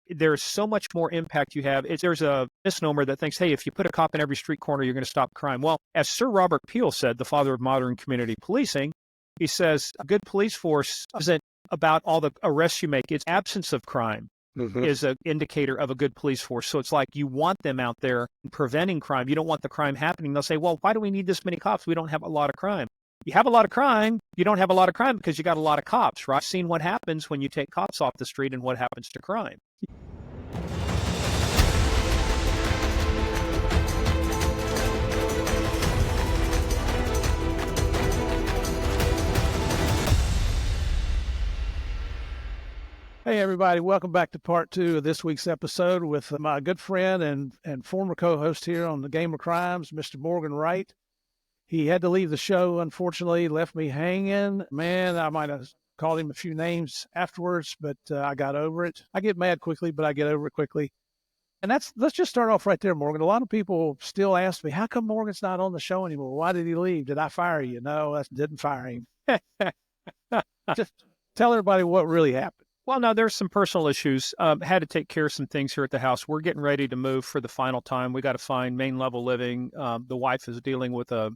there's so much more impact you have. There's a misnomer that thinks, hey, if you put a cop in every street corner, you're going to stop crime. Well, as Sir Robert Peel said, the father of modern community policing, he says a good police force isn't about all the arrests you make. It's absence of crime is an indicator of a good police force. So it's like you want them out there preventing crime. You don't want the crime happening. They'll say, well, why do we need this many cops? We don't have a lot of crime. You have a lot of crime. You don't have a lot of crime because you got a lot of cops, right? I've seen what happens when you take cops off the street and what happens to crime. Hey, everybody. Welcome back to part 2 of this week's episode with my good friend and former co-host here on the Game of Crimes, Mr. Morgan Wright. He had to leave the show, unfortunately, left me hanging. Man, I might have called him a few names afterwards, but I got over it. I get mad quickly, but I get over it quickly. And let's just start off right there, Morgan. A lot of people still ask me, how come Morgan's not on the show anymore? Why did he leave? Did I fire you? No, I didn't fire him. Just tell everybody what really happened. Well, no, there's some personal issues. Had to take care of some things here at the house. We're getting ready to move for the final time. We got to find main level living. The wife is dealing with a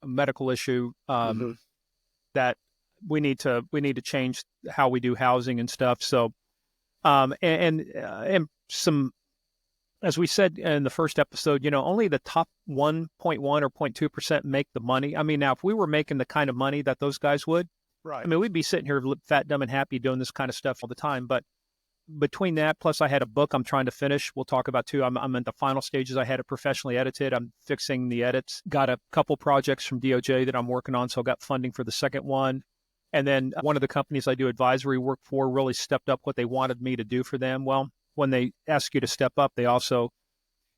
medical issue that we need to change how we do housing and stuff. So, and some, as we said in the first episode, only the top 1.1 or 0.2% make the money. I mean, now if we were making the kind of money that those guys would. Right. I mean, we'd be sitting here fat, dumb, and happy doing this kind of stuff all the time. But between that, plus I had a book I'm trying to finish. We'll talk about too. I'm in the final stages. I had it professionally edited. I'm fixing the edits. Got a couple projects from DOJ that I'm working on. So I got funding for the second one. And then one of the companies I do advisory work for really stepped up what they wanted me to do for them. Well, when they ask you to step up, they also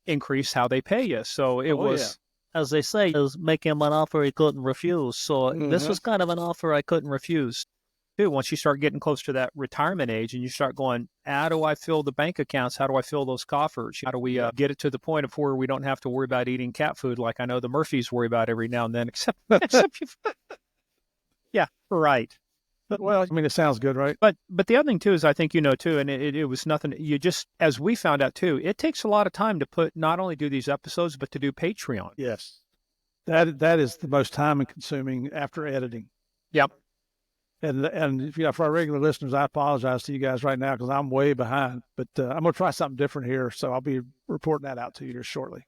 increase how they pay you. So it was... Yeah. As they say, it was making him an offer he couldn't refuse. So this was kind of an offer I couldn't refuse. Too, once you start getting close to that retirement age and you start going, how do I fill the bank accounts? How do I fill those coffers? How do we get it to the point of where we don't have to worry about eating cat food like I know the Murphys worry about every now and then, except yeah, right. Well, I mean, it sounds good, right? But the other thing, too, is I think too, and it was nothing, as we found out, too, it takes a lot of time to not only do these episodes, but to do Patreon. Yes. That is the most time-consuming after editing. Yep. And for our regular listeners, I apologize to you guys right now because I'm way behind. But I'm going to try something different here, so I'll be reporting that out to you here shortly.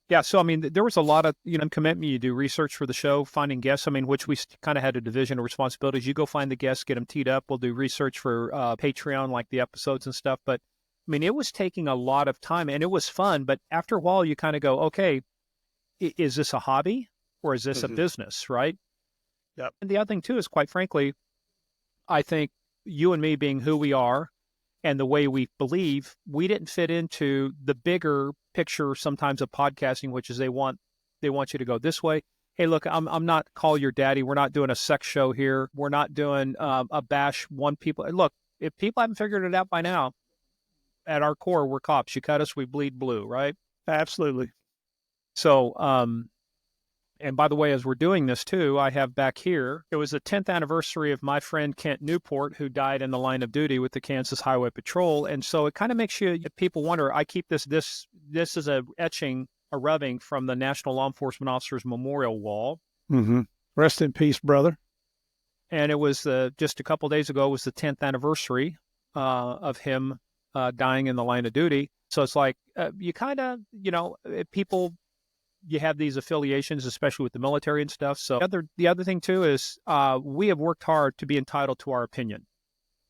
Yeah, so, I mean, there was a lot of, commitment. You do research for the show, finding guests, which we kind of had a division of responsibilities. You go find the guests, get them teed up. We'll do research for Patreon, like the episodes and stuff. But, I mean, it was taking a lot of time, and it was fun. But after a while, you kind of go, okay, is this a hobby or is this a business, right? Yep. And the other thing, too, is quite frankly, I think you and me being who we are and the way we believe, we didn't fit into the bigger picture sometimes of podcasting, which is they want you to go this way. Hey, look, I'm not Call Your Daddy. We're not doing a sex show here. We're not doing a bash one people. Look, if people haven't figured it out by now, at our core, we're cops. You cut us, we bleed blue, right? Absolutely. So, and by the way, as we're doing this too, I have back here, it was the 10th anniversary of my friend Kent Newport, who died in the line of duty with the Kansas Highway Patrol. And so it kind of makes people wonder, I keep this is a rubbing from the National Law Enforcement Officers Memorial Wall. Mm-hmm. Rest in peace, brother. And it was just a couple of days ago was the 10th anniversary of him dying in the line of duty. So it's like, you kind of, people, you have these affiliations, especially with the military and stuff. So the other thing too is we have worked hard to be entitled to our opinion.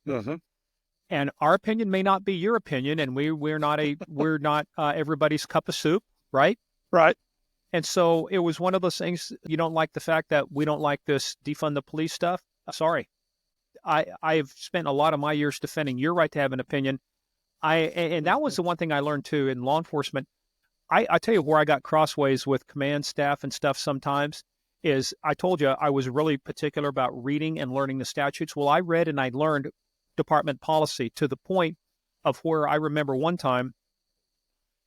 Mm-hmm. And our opinion may not be your opinion, and we're not everybody's cup of soup, right? Right. And so it was one of those things. You don't like the fact that we don't like this defund the police stuff. Sorry, I've spent a lot of my years defending your right to have an opinion. And that was the one thing I learned too in law enforcement. I tell you where I got crossways with command staff and stuff sometimes is I told you I was really particular about reading and learning the statutes. Well, I read and I learned department policy to the point of where I remember one time,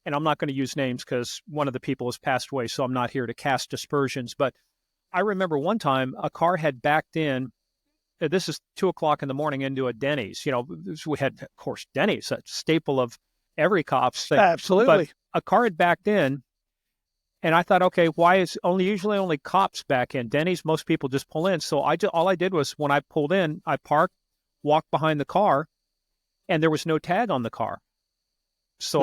and I'm not going to use names because one of the people has passed away, so I'm not here to cast aspersions, but I remember one time a car had backed in this is 2:00 in the morning into a Denny's. We had, of course, Denny's, a staple of every cop's thing. Absolutely. But a car had backed in, and I thought, okay, why is usually only cops back in? Denny's, most people just pull in. So all I did was when I pulled in, I parked, walked behind the car, and there was no tag on the car. So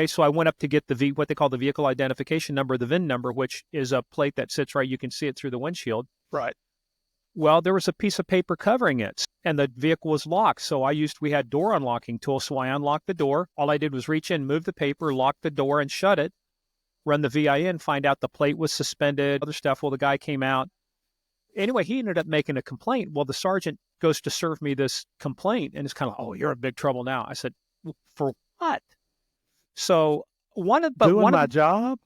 so I went up to get what they call the vehicle identification number, the VIN number, which is a plate that sits right. You can see it through the windshield. Right. Well, there was a piece of paper covering it, and the vehicle was locked. So we had door unlocking tools. So I unlocked the door. All I did was reach in, move the paper, lock the door, and shut it. Run the VIN, find out the plate was suspended, other stuff. Well, the guy came out. Anyway, he ended up making a complaint. Well, the sergeant goes to serve me this complaint, and it's kind of, oh, you're in big trouble now. I said, for what? So doing my job?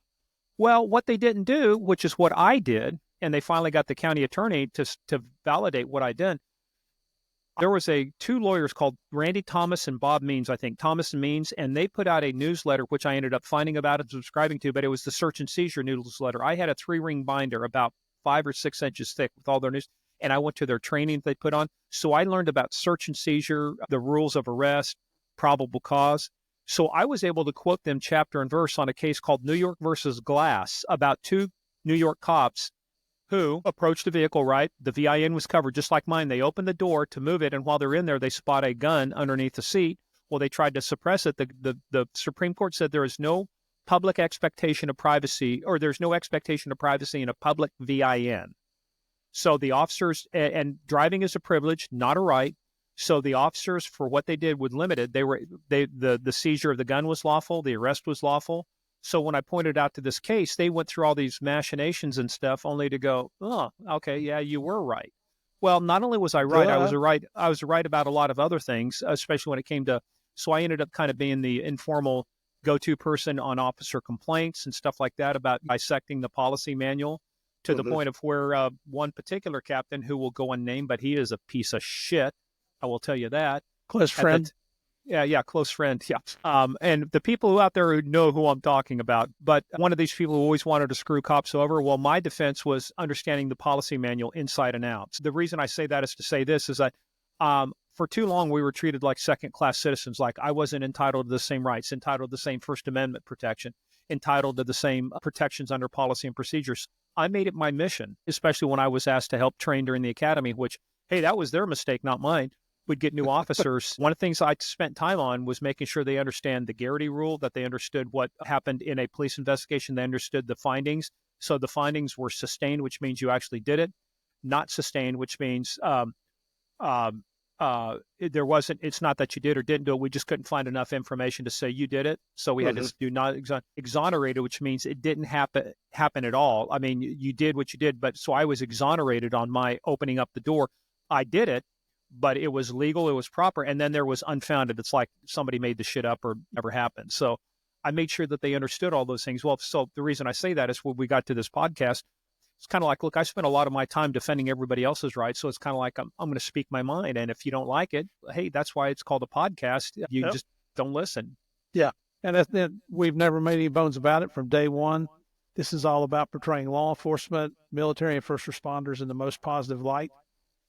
Well, what they didn't do, which is what I did, and they finally got the county attorney to validate what I did. There was two lawyers called Randy Thomas and Bob Means, I think, Thomas and Means, and they put out a newsletter, which I ended up finding about and subscribing to, but it was the search and seizure newsletter. I had a 3-ring binder about 5 or 6 inches thick with all their news, and I went to their training they put on. So I learned about search and seizure, the rules of arrest, probable cause. So I was able to quote them chapter and verse on a case called New York versus Glass about 2 New York cops who approached the vehicle, right? The VIN was covered just like mine. They opened the door to move it, and while they're in there, they spot a gun underneath the seat. Well, they tried to suppress it. The Supreme Court said there is no public expectation of privacy, or there's no expectation of privacy in a public VIN. So the officers, and driving is a privilege, not a right. So the officers, for what they did with limited, the seizure of the gun was lawful, the arrest was lawful. So when I pointed out to this case, they went through all these machinations and stuff, only to go, oh, okay, yeah, you were right. Well, not only was I right, I was right about a lot of other things, especially when it came to. So I ended up kind of being the informal go-to person on officer complaints and stuff like that about dissecting the policy manual to the point of where one particular captain, who will go unnamed, but he is a piece of shit. I will tell you that. Close friend. Close friend. Yeah. And the people who out there who know who I'm talking about, but one of these people who always wanted to screw cops over, well, my defense was understanding the policy manual inside and out. So the reason I say that is to say this is that for too long, we were treated like second-class citizens, like I wasn't entitled to the same rights, entitled to the same First Amendment protection, entitled to the same protections under policy and procedures. I made it my mission, especially when I was asked to help train during the academy, which, hey, that was their mistake, not mine. Would get new officers. One of the things I spent time on was making sure they understand the Garrity rule, that they understood what happened in a police investigation. They understood the findings. So the findings were sustained, which means you actually did it, not sustained, which means there wasn't, it's not that you did or didn't do it. We just couldn't find enough information to say you did it. So we had to do not exonerated, which means it didn't happen at all. I mean, you did what you did, but so I was exonerated on my opening up the door. I did it, but it was legal, it was proper, and then there was unfounded. It's like somebody made the shit up or never happened. So I made sure that they understood all those things. Well, so the reason I say that is when we got to this podcast, it's kind of like, look, I spent a lot of my time defending everybody else's rights, so it's kind of like I'm going to speak my mind, and if you don't like it, hey, that's why it's called a podcast. You just don't listen. Yeah, and we've never made any bones about it from day one. This is all about portraying law enforcement, military, and first responders in the most positive light.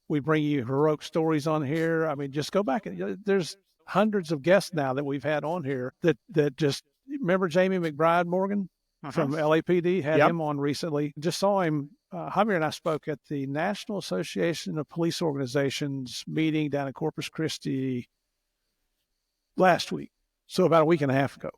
We bring you heroic stories on here. I mean, just go back. There's hundreds of guests now that we've had on here that just, remember Jamie McBride, Morgan, from LAPD? Had him on recently. Just saw him. Javier and I spoke at the National Association of Police Organizations meeting down in Corpus Christi last week. So about a week and a half ago.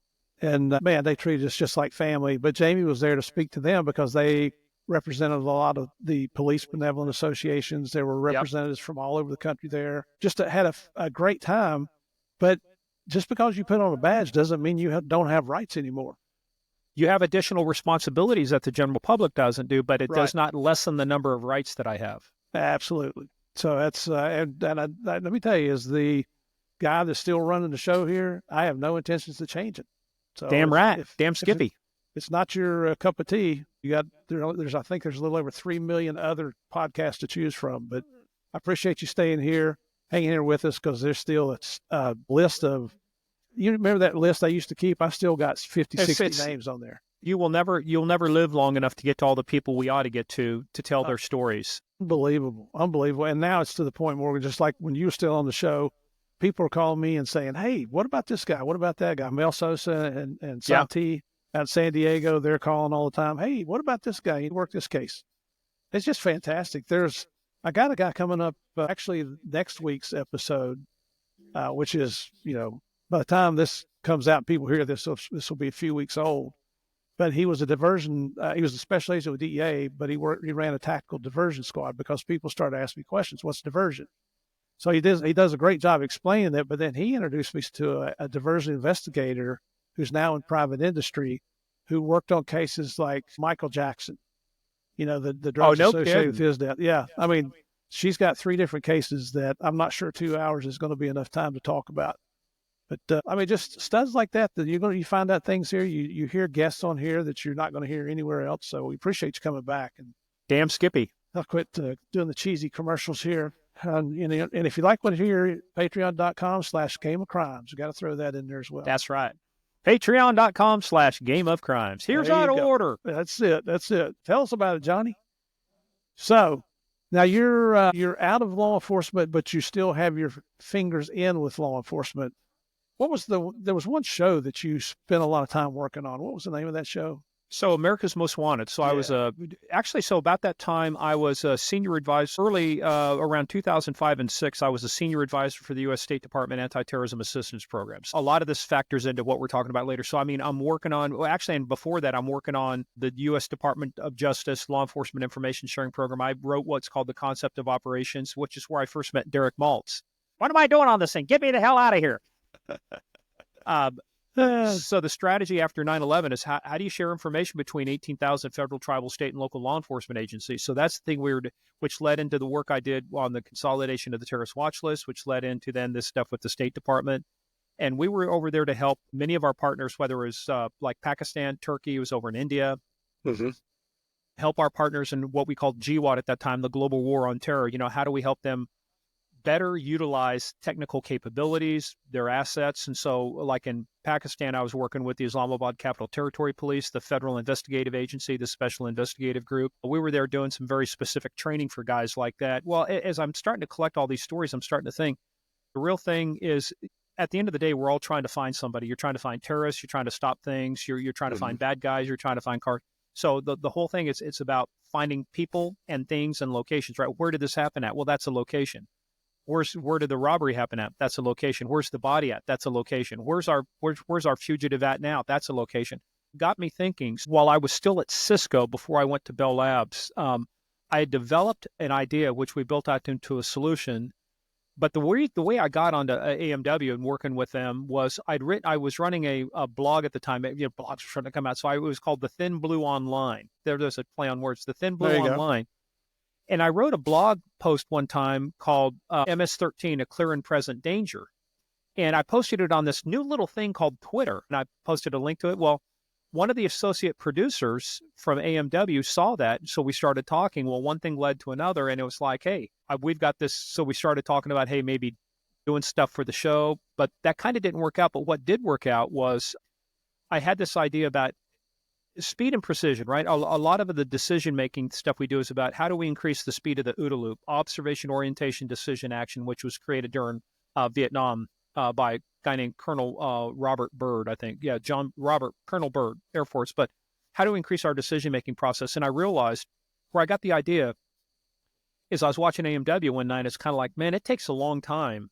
And man, they treated us just like family. But Jamie was there to speak to them because they represented a lot of the police benevolent associations. There were representatives from all over the country there. Just had a great time. But just because you put on a badge doesn't mean you don't have rights anymore. You have additional responsibilities that the general public doesn't do, but it does not lessen the number of rights that I have. Absolutely. So that's, let me tell you, as the guy that's still running the show here, I have no intentions to change it. So damn right. Damn Skippy. If it's not your cup of tea, I think there's a little over 3 million other podcasts to choose from, but I appreciate you staying here, hanging here with us, because there's still a list of, you remember that list I used to keep? I still got 50, 60 names on there. you'll never live long enough to get to all the people we ought to get to tell their stories. Unbelievable. And now it's to the point, Morgan, just like when you were still on the show, people are calling me and saying, hey, what about this guy? What about that guy? Mel Sosa and Santi out in San Diego, they're calling all the time. Hey, what about this guy? He worked this case. It's just fantastic. I got a guy coming up, actually next week's episode, which is, by the time this comes out, people hear this will be a few weeks old. But he was he was a special agent with DEA, but he ran a tactical diversion squad because people started asking me questions. What's diversion? So he does a great job explaining it, but then he introduced me to a diversion investigator who's now in private industry, who worked on cases like Michael Jackson, the drugs associated with his death. Yeah. I mean, she's got 3 different cases that I'm not sure 2 hours is going to be enough time to talk about. But just studs like that you find out things here. You hear guests on here that you're not going to hear anywhere else. So we appreciate you coming back. And damn Skippy. I'll quit doing the cheesy commercials here. And if you like what you hear, patreon.com/Game of Crimes. You got to throw that in there as well. That's right. Patreon.com/Game of Crimes. Here's out of order. That's it. Tell us about it, Johnny. So now you're out of law enforcement, but you still have your fingers in with law enforcement. There was one show that you spent a lot of time working on. What was the name of that show? So America's Most Wanted. So I was about that time, I was a senior advisor early around 2005 and 6. I was a senior advisor for the U.S. State Department Anti-Terrorism Assistance Programs. A lot of this factors into what we're talking about later. So, I'm working on, and before that, I'm working on the U.S. Department of Justice Law Enforcement Information Sharing Program. I wrote what's called the Concept of Operations, which is where I first met Derek Maltz. What am I doing on this thing? Get me the hell out of here. So the strategy after 9/11 is how do you share information between 18,000 federal, tribal, state, and local law enforcement agencies? So that's the thing which led into the work I did on the consolidation of the terrorist watch list, which led into then this stuff with the State Department. And we were over there to help many of our partners, whether it was like Pakistan, Turkey, it was over in India, help our partners in what we called GWAT at that time, the Global War on Terror. How do we help them better utilize technical capabilities, their assets? And so like in Pakistan, I was working with the Islamabad Capital Territory Police, the Federal Investigative Agency, the Special Investigative Group. We were there doing some very specific training for guys like that. Well, as I'm starting to collect all these stories, I'm starting to think the real thing is at the end of the day, we're all trying to find somebody. You're trying to find terrorists. You're trying to stop things. You're trying to find bad guys. You're trying to find cars. So the whole thing is it's about finding people and things and locations, right? Where did this happen at? Well, that's a location. Where did the robbery happen at? That's a location. Where's the body at? That's a location. Where's our fugitive at now? That's a location. Got me thinking. While I was still at Cisco before I went to Bell Labs, I had developed an idea which we built out into a solution. But the way I got onto AMW and working with them was I was running a blog at the time. Blogs were starting to come out, so it was called the Thin Blue Online. There's a play on words. The Thin Blue Online. And I wrote a blog post one time called MS-13, A Clear and Present Danger. And I posted it on this new little thing called Twitter. And I posted a link to it. Well, one of the associate producers from AMW saw that. So we started talking. Well, one thing led to another. And it was like, hey, we've got this. So we started talking about, hey, maybe doing stuff for the show. But that kind of didn't work out. But what did work out was I had this idea about speed and precision, right? A lot of the decision-making stuff we do is about how do we increase the speed of the OODA loop, observation, orientation, decision, action, which was created during Vietnam by a guy named Colonel Robert Byrd, I think. Yeah, Colonel Byrd, Air Force. But how do we increase our decision-making process? And I realized where I got the idea is I was watching AMW one night. It's kind of like, man, it takes a long time,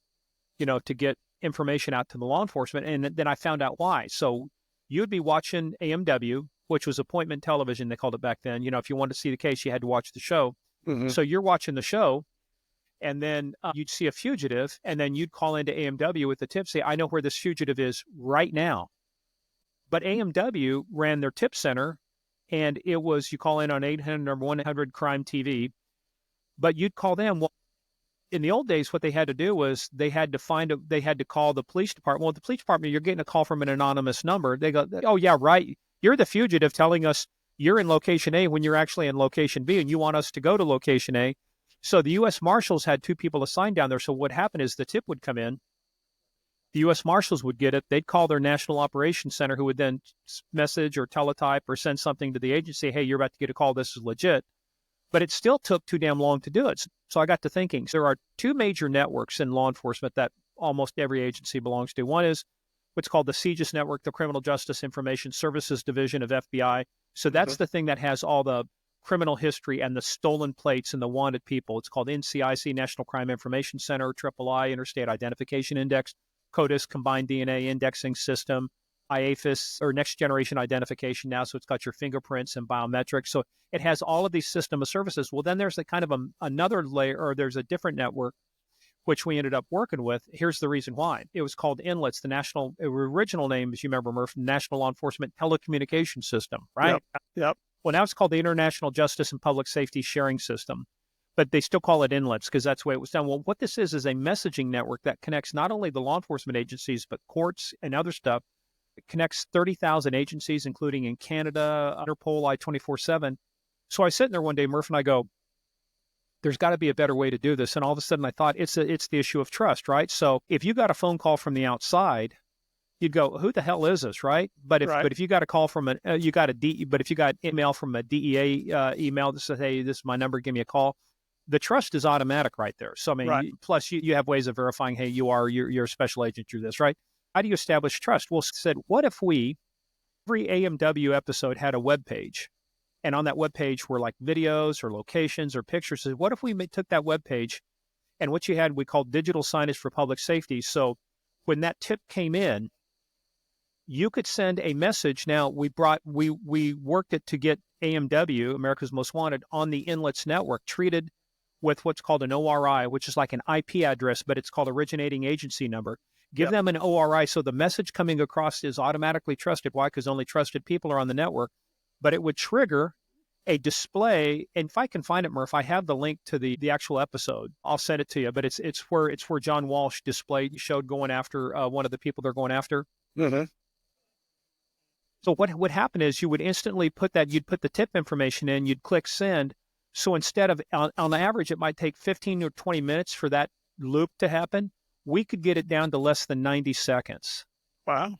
to get information out to the law enforcement. And then I found out why. So you'd be watching AMW, which was appointment television, they called it back then. If you wanted to see the case, you had to watch the show. So you're watching the show, and then you'd see a fugitive, and then you'd call into AMW with the tip, say, I know where this fugitive is right now. But AMW ran their tip center, and it was, you call in on 800 or 100 Crime TV, but you'd call them. Well, in the old days, what they had to do was they had to call the police department. Well, the police department, you're getting a call from an anonymous number. They go, oh, yeah, right. You're the fugitive telling us you're in location A when you're actually in location B, and you want us to go to location A. So the U.S. Marshals had 2 people assigned down there. So what happened is the tip would come in. The U.S. Marshals would get it. They'd call their National Operations Center, who would then message or teletype or send something to the agency, hey, you're about to get a call. This is legit. But it still took too damn long to do it. So I got to thinking, there are two major networks in law enforcement that almost every agency belongs to. One is what's called the CJIS Network, the Criminal Justice Information Services Division of FBI. So that's the thing that has all the criminal history and the stolen plates and the wanted people. It's called NCIC, National Crime Information Center, III, Interstate Identification Index, CODIS, Combined DNA Indexing System, IAFIS, or Next Generation Identification now, so it's got your fingerprints and biometrics. So it has all of these system of services. Well, then there's a kind of another layer, or there's a different network, which we ended up working with. Here's the reason why. It was called INLETS, the original name, as you remember, Murph, National Law Enforcement Telecommunication System, right? Yep. Well, now it's called the International Justice and Public Safety Sharing System, but they still call it INLETS because that's the way it was done. Well, what this is a messaging network that connects not only the law enforcement agencies, but courts and other stuff. It connects 30,000 agencies, including in Canada, Interpol, I-24/7. So I was sitting there one day, Murph, and I go, there's got to be a better way to do this. And all of a sudden I thought it's the issue of trust, right? So if you got a phone call from the outside, you'd go, who the hell is this, right? But if you got a call from but if you got email from a DEA email that says, hey, this is my number, give me a call, the trust is automatic right there. So I mean, plus you have ways of verifying, hey, you're a special agent, you're this, right? How do you establish trust? Well, said, what if every AMW episode had a web page, and on that web page were like videos or locations or pictures? So what if we took that web page, and what you had, we called digital signage for public safety. So when that tip came in, you could send a message. Now we worked it to get AMW, America's Most Wanted, on the INLETS network, treated with what's called an ORI, which is like an IP address, but it's called originating agency number. Give them an ORI, so the message coming across is automatically trusted. Why? Because only trusted people are on the network. But it would trigger a display. And if I can find it, Murph, I have the link to the actual episode. I'll send it to you. But it's where John Walsh showed going after one of the people they're going after. Mm-hmm. So what would happen is you would instantly you'd put the tip information in, you'd click send. So instead of, on the average, it might take 15 or 20 minutes for that loop to happen. We could get it down to less than 90 seconds. Wow.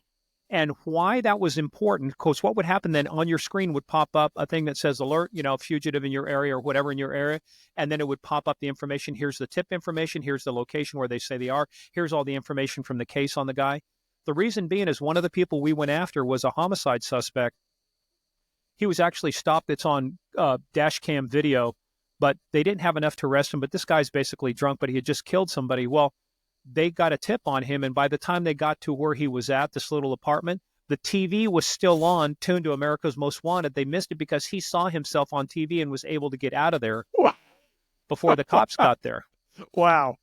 And why that was important, because what would happen then, on your screen would pop up a thing that says alert, fugitive in your area or whatever in your area. And then it would pop up the information. Here's the tip information. Here's the location where they say they are. Here's all the information from the case on the guy. The reason being is one of the people we went after was a homicide suspect. He was actually stopped. It's on dash cam video, but they didn't have enough to arrest him. But this guy's basically drunk, but he had just killed somebody. Well, they got a tip on him, and by the time they got to where he was at, this little apartment, the TV was still on, tuned to America's Most Wanted. They missed it because he saw himself on TV and was able to get out of there before the cops got there. Wow.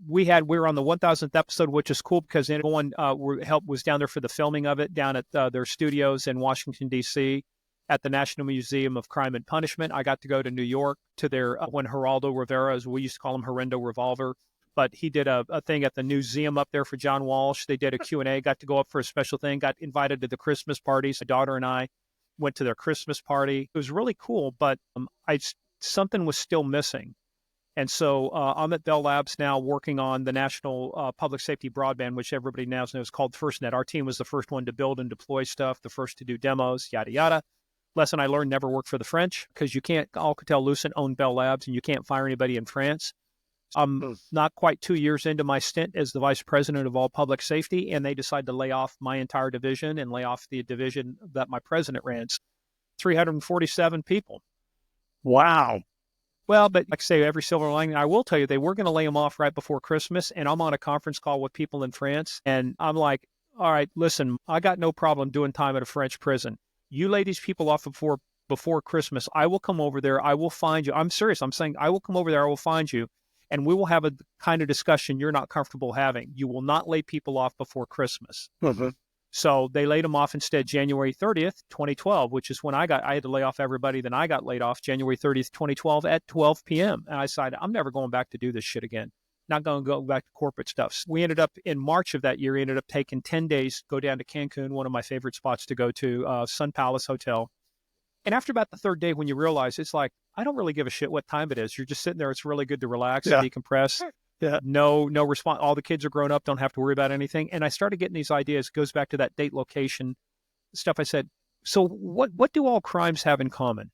We were on the 1000th episode, which is cool because everyone was down there for the filming of it down at their studios in Washington, D.C. at the National Museum of Crime and Punishment. I got to go to New York to their when Geraldo Rivera, as we used to call him, Horrendo Revolver. But he did a thing at the museum up there for John Walsh. They did a Q&A, got to go up for a special thing, got invited to the Christmas parties. My daughter and I went to their Christmas party. It was really cool, but something was still missing. And so I'm at Bell Labs now working on the National Public Safety Broadband, which everybody now knows called FirstNet. Our team was the first one to build and deploy stuff, the first to do demos, yada, yada. Lesson I learned, never work for the French, because you can't, Alcatel-Lucent owned Bell Labs, and you can't fire anybody in France. I'm not quite 2 years into my stint as the vice president of all public safety, and they decided to lay off my entire division and lay off the division that my president ran. 347 people. Wow. Well, but like I say, every silver lining, I will tell you, they were going to lay them off right before Christmas, and I'm on a conference call with people in France, and I'm like, all right, listen, I got no problem doing time at a French prison. You lay these people off before Christmas. I will come over there. I will find you. I'm serious. I'm saying I will come over there. I will find you. And we will have a kind of discussion you're not comfortable having. You will not lay people off before Christmas. Mm-hmm. So they laid them off instead January 30th, 2012, which is when I had to lay off everybody. Then I got laid off January 30th, 2012 at 12 p.m. And I decided I'm never going back to do this shit again. Not going to go back to corporate stuff. So we ended up in March of that year, ended up taking 10 days, go down to Cancun, one of my favorite spots to go to, Sun Palace Hotel. And after about the third day, when you realize it's like, I don't really give a shit what time it is. You're just sitting there. It's really good to relax and decompress. Yeah. No response. All the kids are grown up, don't have to worry about anything. And I started getting these ideas. It goes back to that date, location stuff. I said, so what do all crimes have in common?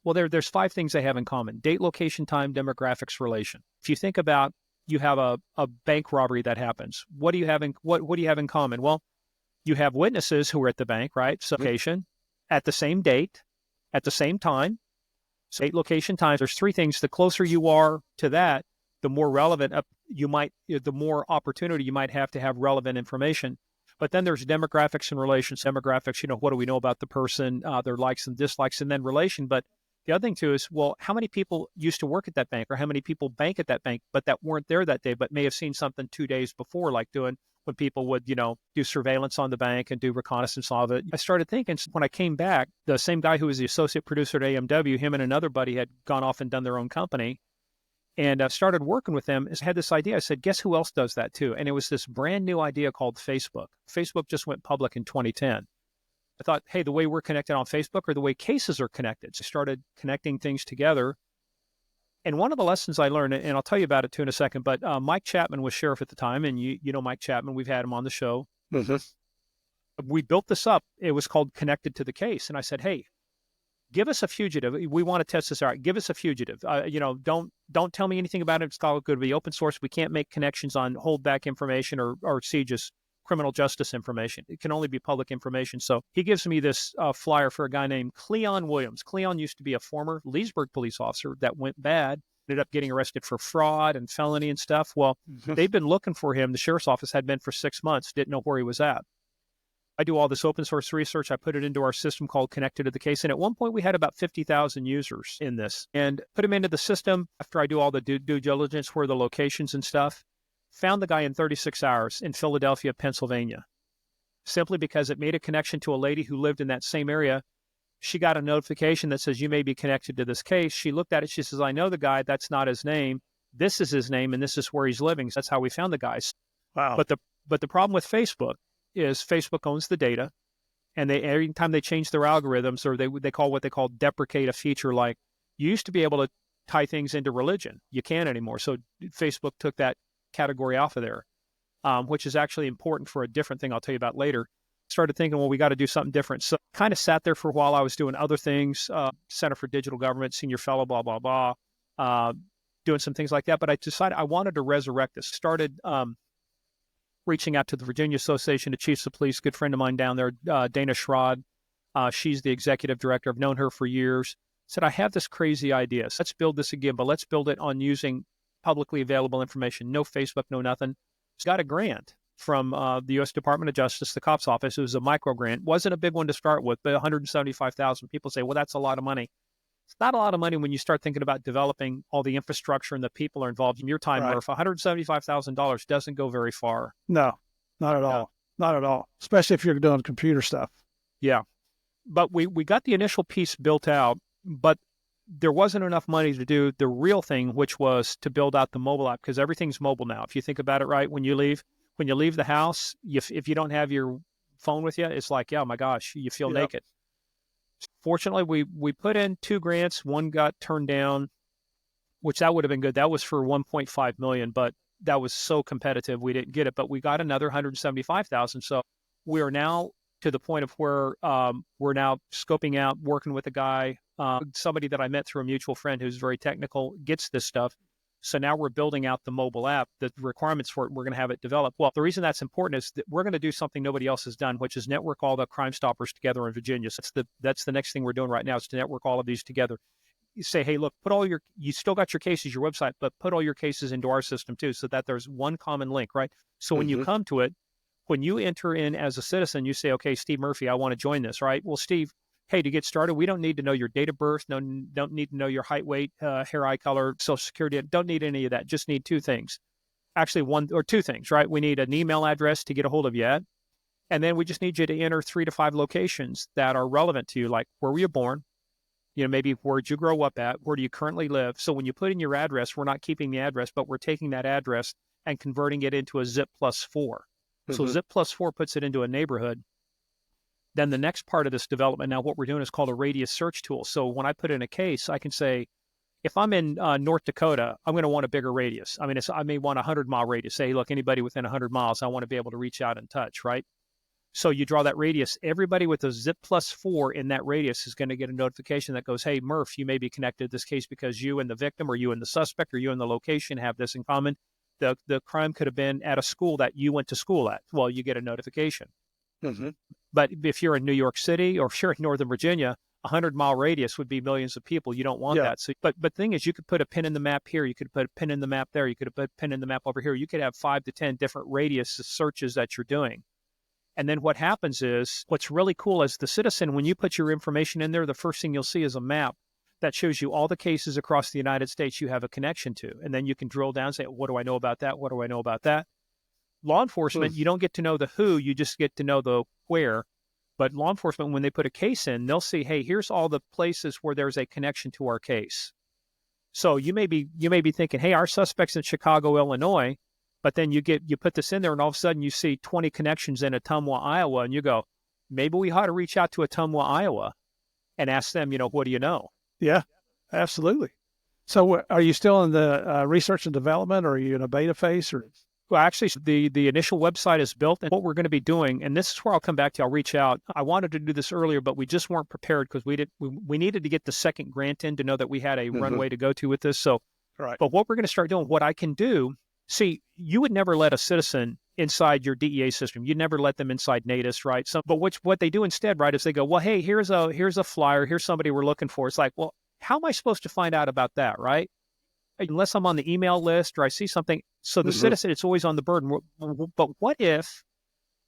Well, there's 5 things they have in common: date, location, time, demographics, relation. If you think about, you have a bank robbery that happens. What do you have in common? Well, you have witnesses who were at the bank, right? So location, at the same date, at the same time. So date, location, time. There's 3 things. The closer you are to that, the more relevant the more opportunity you might have to have relevant information. But then there's demographics and relations. Demographics, what do we know about the person, their likes and dislikes, and then relation. But the other thing too is, well, how many people used to work at that bank, or how many people bank at that bank, but that weren't there that day, but may have seen something 2 days before, like when people would, do surveillance on the bank and do reconnaissance of it. I started thinking, when I came back, the same guy who was the associate producer at AMW, him and another buddy had gone off and done their own company, and started working with them. Had this idea. I said, guess who else does that too? And it was this brand new idea called Facebook. Facebook just went public in 2010. I thought, hey, the way we're connected on Facebook or the way cases are connected. So I started connecting things together. And one of the lessons I learned, and I'll tell you about it too in a second, but Mike Chapman was sheriff at the time. And you know Mike Chapman, we've had him on the show. Mm-hmm. We built this up. It was called Connected to the Case. And I said, hey, give us a fugitive. We want to test this out. Give us a fugitive. Don't tell me anything about it. It's all going to be open source. We can't make connections on hold back information or sieges. Criminal justice information. It can only be public information. So he gives me this flyer for a guy named Cleon Williams. Cleon used to be a former Leesburg police officer that went bad, ended up getting arrested for fraud and felony and stuff. Well, they've been looking for him. The sheriff's office had been for 6 months, didn't know where he was at. I do all this open source research. I put it into our system called Connected to the Case. And at one point we had about 50,000 users in this, and put them into the system. After I do all the due diligence, where the locations and stuff, found the guy in 36 hours in Philadelphia, Pennsylvania, simply because it made a connection to a lady who lived in that same area. She got a notification that says, you may be connected to this case. She looked at it. She says, I know the guy. That's not his name. This is his name, and this is where he's living. So that's how we found the guys. Wow. But the problem with Facebook is Facebook owns the data, and every time they change their algorithms, or they call what they call deprecate a feature, like you used to be able to tie things into religion. You can't anymore. So Facebook took that category off of there, which is actually important for a different thing I'll tell you about later. Started thinking, well, we got to do something different. So kind of sat there for a while. I was doing other things, Center for Digital Government, senior fellow, blah, blah, blah, doing some things like that. But I decided I wanted to resurrect this. Started reaching out to the Virginia Association of Chiefs of Police, good friend of mine down there, Dana Schrod. She's the executive director. I've known her for years. Said, I have this crazy idea. So let's build this again, but let's build it on using publicly available information. No Facebook, no nothing. It's got a grant from the U.S. Department of Justice, the COPS office. It was a micro grant. Wasn't a big one to start with, but $175,000. People say, well, that's a lot of money. It's not a lot of money when you start thinking about developing all the infrastructure and the people are involved. In your time, Right. Murph, $175,000 doesn't go very far. No, not at all. Not at all. Especially if you're doing computer stuff. Yeah. But we got the initial piece built out, but there wasn't enough money to do the real thing, which was to build out the mobile app, because everything's mobile now. If you think about it, right, when you leave the house, if you don't have your phone with you, it's like, yeah, my gosh, you feel naked. Fortunately, we put in 2 grants. One got turned down, which that would have been good. That was for $1.5 million, but that was so competitive we didn't get it. But we got another $175,000. So we are now to the point of where we're now scoping out, working with a guy, somebody that I met through a mutual friend who's very technical, gets this stuff. So now we're building out the mobile app. The requirements for it, we're going to have it developed. Well, the reason that's important is that we're going to do something nobody else has done, which is network all the Crime Stoppers together in Virginia. So that's the next thing we're doing right now, is to network all of these together. You say, hey, look, you still got your cases, your website, but put all your cases into our system too, so that there's one common link, right? So when you come to it, when you enter in as a citizen, you say, okay, Steve Murphy, I want to join this, right? Well, Steve, hey, to get started, we don't need to know your date of birth, don't need to know your height, weight, hair, eye color, social security, don't need any of that. Just need 2 things. Actually, 1 or 2 things, right? We need an email address to get a hold of you at, and then we just need you to enter 3 to 5 locations that are relevant to you, like where were you born? Maybe where'd you grow up at? Where do you currently live? So when you put in your address, we're not keeping the address, but we're taking that address and converting it into a zip +4. So zip +4 puts it into a neighborhood. Then the next part of this development, now what we're doing is called a radius search tool. So when I put in a case, I can say, If I'm in North Dakota, I'm going to want a bigger radius. I mean, I may want a 100-mile radius. Say, look, anybody within 100 miles, I want to be able to reach out and touch, right? So you draw that radius. Everybody with a zip +4 in that radius is going to get a notification that goes, hey, Murph, you may be connected to this case because you and the victim or you and the suspect or you and the location have this in common. The crime could have been at a school that you went to school at. Well, you get a notification. Mm-hmm. But if you're in New York City or if you're in Northern Virginia, a 100-mile radius would be millions of people. You don't want that. So, but the thing is, you could put a pin in the map here. You could put a pin in the map there. You could put a pin in the map over here. You could have 5 to 10 different radius searches that you're doing. And then what happens is, what's really cool as the citizen, when you put your information in there, the first thing you'll see is a map that shows you all the cases across the United States you have a connection to. And then you can drill down and say, what do I know about that? What do I know about that? Law enforcement, you don't get to know the who, you just get to know the where. But law enforcement, when they put a case in, they'll see, hey, here's all the places where there's a connection to our case. So you may be thinking, hey, our suspect's in Chicago, Illinois, but then you put this in there and all of a sudden you see 20 connections in Ottumwa, Iowa, and you go, maybe we ought to reach out to Ottumwa, Iowa and ask them, what do you know? Yeah, absolutely. So are you still in the research and development, or are you in a beta phase? Or? Well, actually, the initial website is built, and what we're going to be doing, and this is where I'll come back to, I'll reach out. I wanted to do this earlier, but we just weren't prepared because we needed to get the second grant in to know that we had a runway to go to with this. So, right. But what we're going to start doing, what I can do, see, you would never let a citizen inside your DEA system. You'd never let them inside NATIS, right? But what they do instead, right, is they go, well, hey, here's a flyer, here's somebody we're looking for. It's like, well, how am I supposed to find out about that, right? Unless I'm on the email list or I see something. So the citizen, it's always on the burden. But what if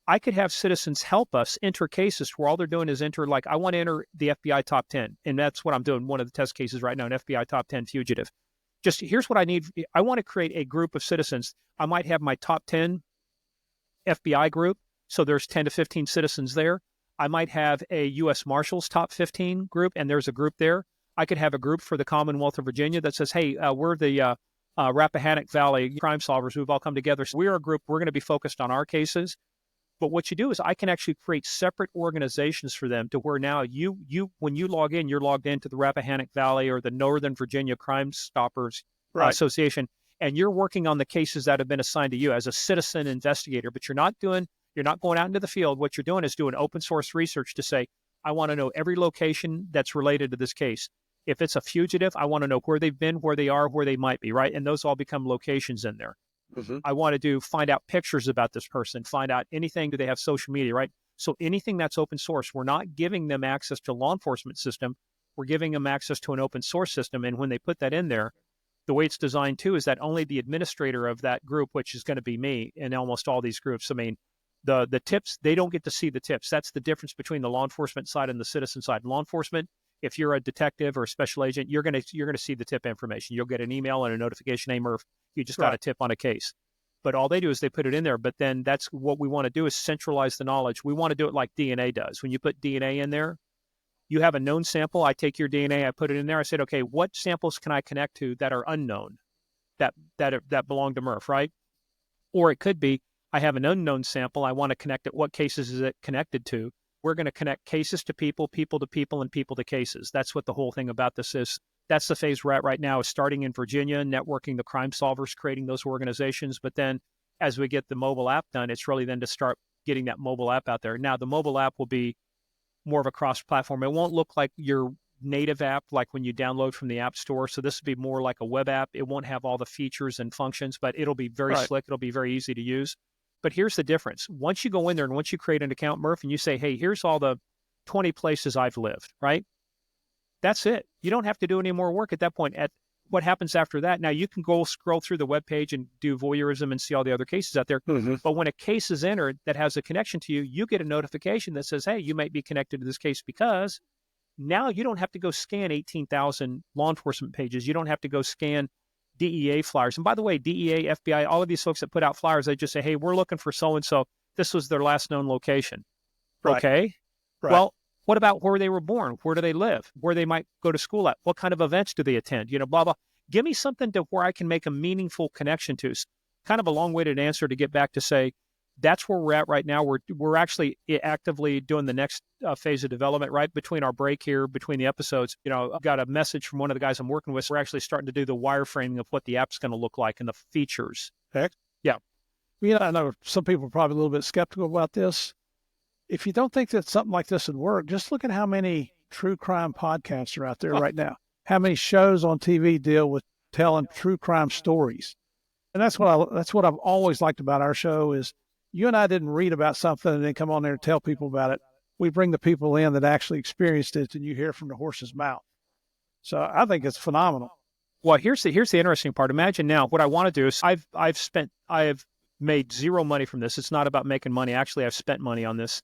I could have citizens help us enter cases where all they're doing is enter, like, I want to enter the FBI top 10. And that's what I'm doing. One of the test cases right now, an FBI top 10 fugitive. Just here's what I need. I want to create a group of citizens. I might have my top 10 FBI group. So there's 10 to 15 citizens there. I might have a U.S. Marshals top 15 group, and there's a group there. I could have a group for the Commonwealth of Virginia that says, hey, we're the Rappahannock Valley crime solvers. We've all come together. So we're a group. We're going to be focused on our cases. But what you do is I can actually create separate organizations for them to where now you when you log in, you're logged into the Rappahannock Valley or the Northern Virginia Crime Stoppers Association, and you're working on the cases that have been assigned to you as a citizen investigator. But you're not going out into the field. What you're doing is doing open source research to say, I want to know every location that's related to this case. If it's a fugitive, I want to know where they've been, where they are, where they might be, right? And those all become locations in there. I want to find out pictures about this person, find out anything. Do they have social media, right? So anything that's open source, we're not giving them access to law enforcement system. We're giving them access to an open source system. And when they put that in there, the way it's designed too is that only the administrator of that group, which is going to be me in almost all these groups. I mean, the tips, they don't get to see the tips. That's the difference between the law enforcement side and the citizen side. Law enforcement, if you're a detective or a special agent, you're going to see the tip information. You'll get an email and a notification, hey, Murph, you just got a tip on a case. But all they do is they put it in there. But then that's what we want to do is centralize the knowledge. We want to do it like DNA does. When you put DNA in there, you have a known sample. I take your DNA, I put it in there. I said, okay, what samples can I connect to that are unknown, that belong to Murph, right? Or it could be, I have an unknown sample. I want to connect it. What cases is it connected to? We're going to connect cases to people to people, and people to cases. That's what the whole thing about this is. That's the phase we're at right now, is starting in Virginia, networking the crime solvers, creating those organizations. But then as we get the mobile app done, it's really then to start getting that mobile app out there. Now, the mobile app will be more of a cross-platform. It won't look like your native app, like when you download from the App Store. So this will be more like a web app. It won't have all the features and functions, but it'll be very slick. It'll be very easy to use. But here's the difference. Once you go in there and once you create an account, Murph, and you say, hey, here's all the 20 places I've lived, right? That's it. You don't have to do any more work at that point. At what happens after that, now you can go scroll through the webpage and do voyeurism and see all the other cases out there. But when a case is entered that has a connection to you, you get a notification that says, hey, you might be connected to this case, because now you don't have to go scan 18,000 law enforcement pages. You don't have to go scan DEA flyers. And by the way, DEA, FBI, all of these folks that put out flyers, they just say, hey, we're looking for so-and-so. This was their last known location. Okay. Well, what about where they were born? Where do they live? Where they might go to school at? What kind of events do they attend? Blah, blah. Give me something to where I can make a meaningful connection to. Kind of a long-winded answer to get back to say, That's where we're at right now. We're actually actively doing the next phase of development right between our break here, between the episodes. I've got a message from one of the guys I'm working with. We're actually starting to do the wireframing of what the app's going to look like and the features. Heck. Yeah. I know some people are probably a little bit skeptical about this. If you don't think that something like this would work, just look at how many true crime podcasts are out there right now. How many shows on TV deal with telling true crime stories. And that's what I've always liked about our show is you and I didn't read about something and then come on there and tell people about it. We bring the people in that actually experienced it, and you hear from the horse's mouth. So I think it's phenomenal. Well, here's the interesting part. Imagine now what I want to do is I've made zero money from this. It's not about making money. Actually, I've spent money on this.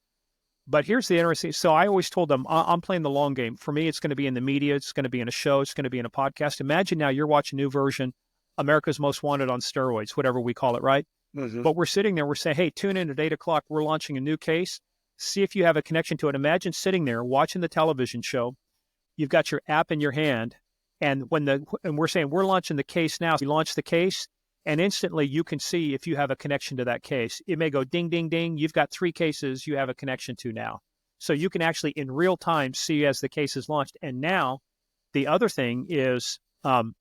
But here's the interesting. So I always told them I'm playing the long game. For me, it's going to be in the media. It's going to be in a show. It's going to be in a podcast. Imagine now you're watching a new version, America's Most Wanted on steroids, whatever we call it, right? Mm-hmm. But we're sitting there. We're saying, hey, tune in at 8 o'clock. We're launching a new case. See if you have a connection to it. Imagine sitting there watching the television show. You've got your app in your hand. And we're saying we're launching the case now. So you launch the case. And instantly you can see if you have a connection to that case. It may go ding, ding, ding. You've got 3 cases you have a connection to now. So you can actually in real time see as the case is launched. And now the other thing is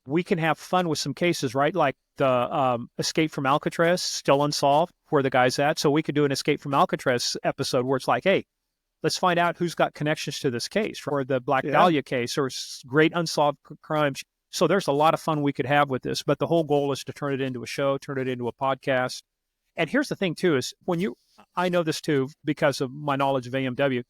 we can have fun with some cases, right? Like the Escape from Alcatraz, still unsolved, where the guy's at. So we could do an Escape from Alcatraz episode where it's like, hey, let's find out who's got connections to this case, or the Black Dahlia case, or great unsolved crimes. So there's a lot of fun we could have with this, but the whole goal is to turn it into a show, turn it into a podcast. And here's the thing too, is I know this too, because of my knowledge of AMW,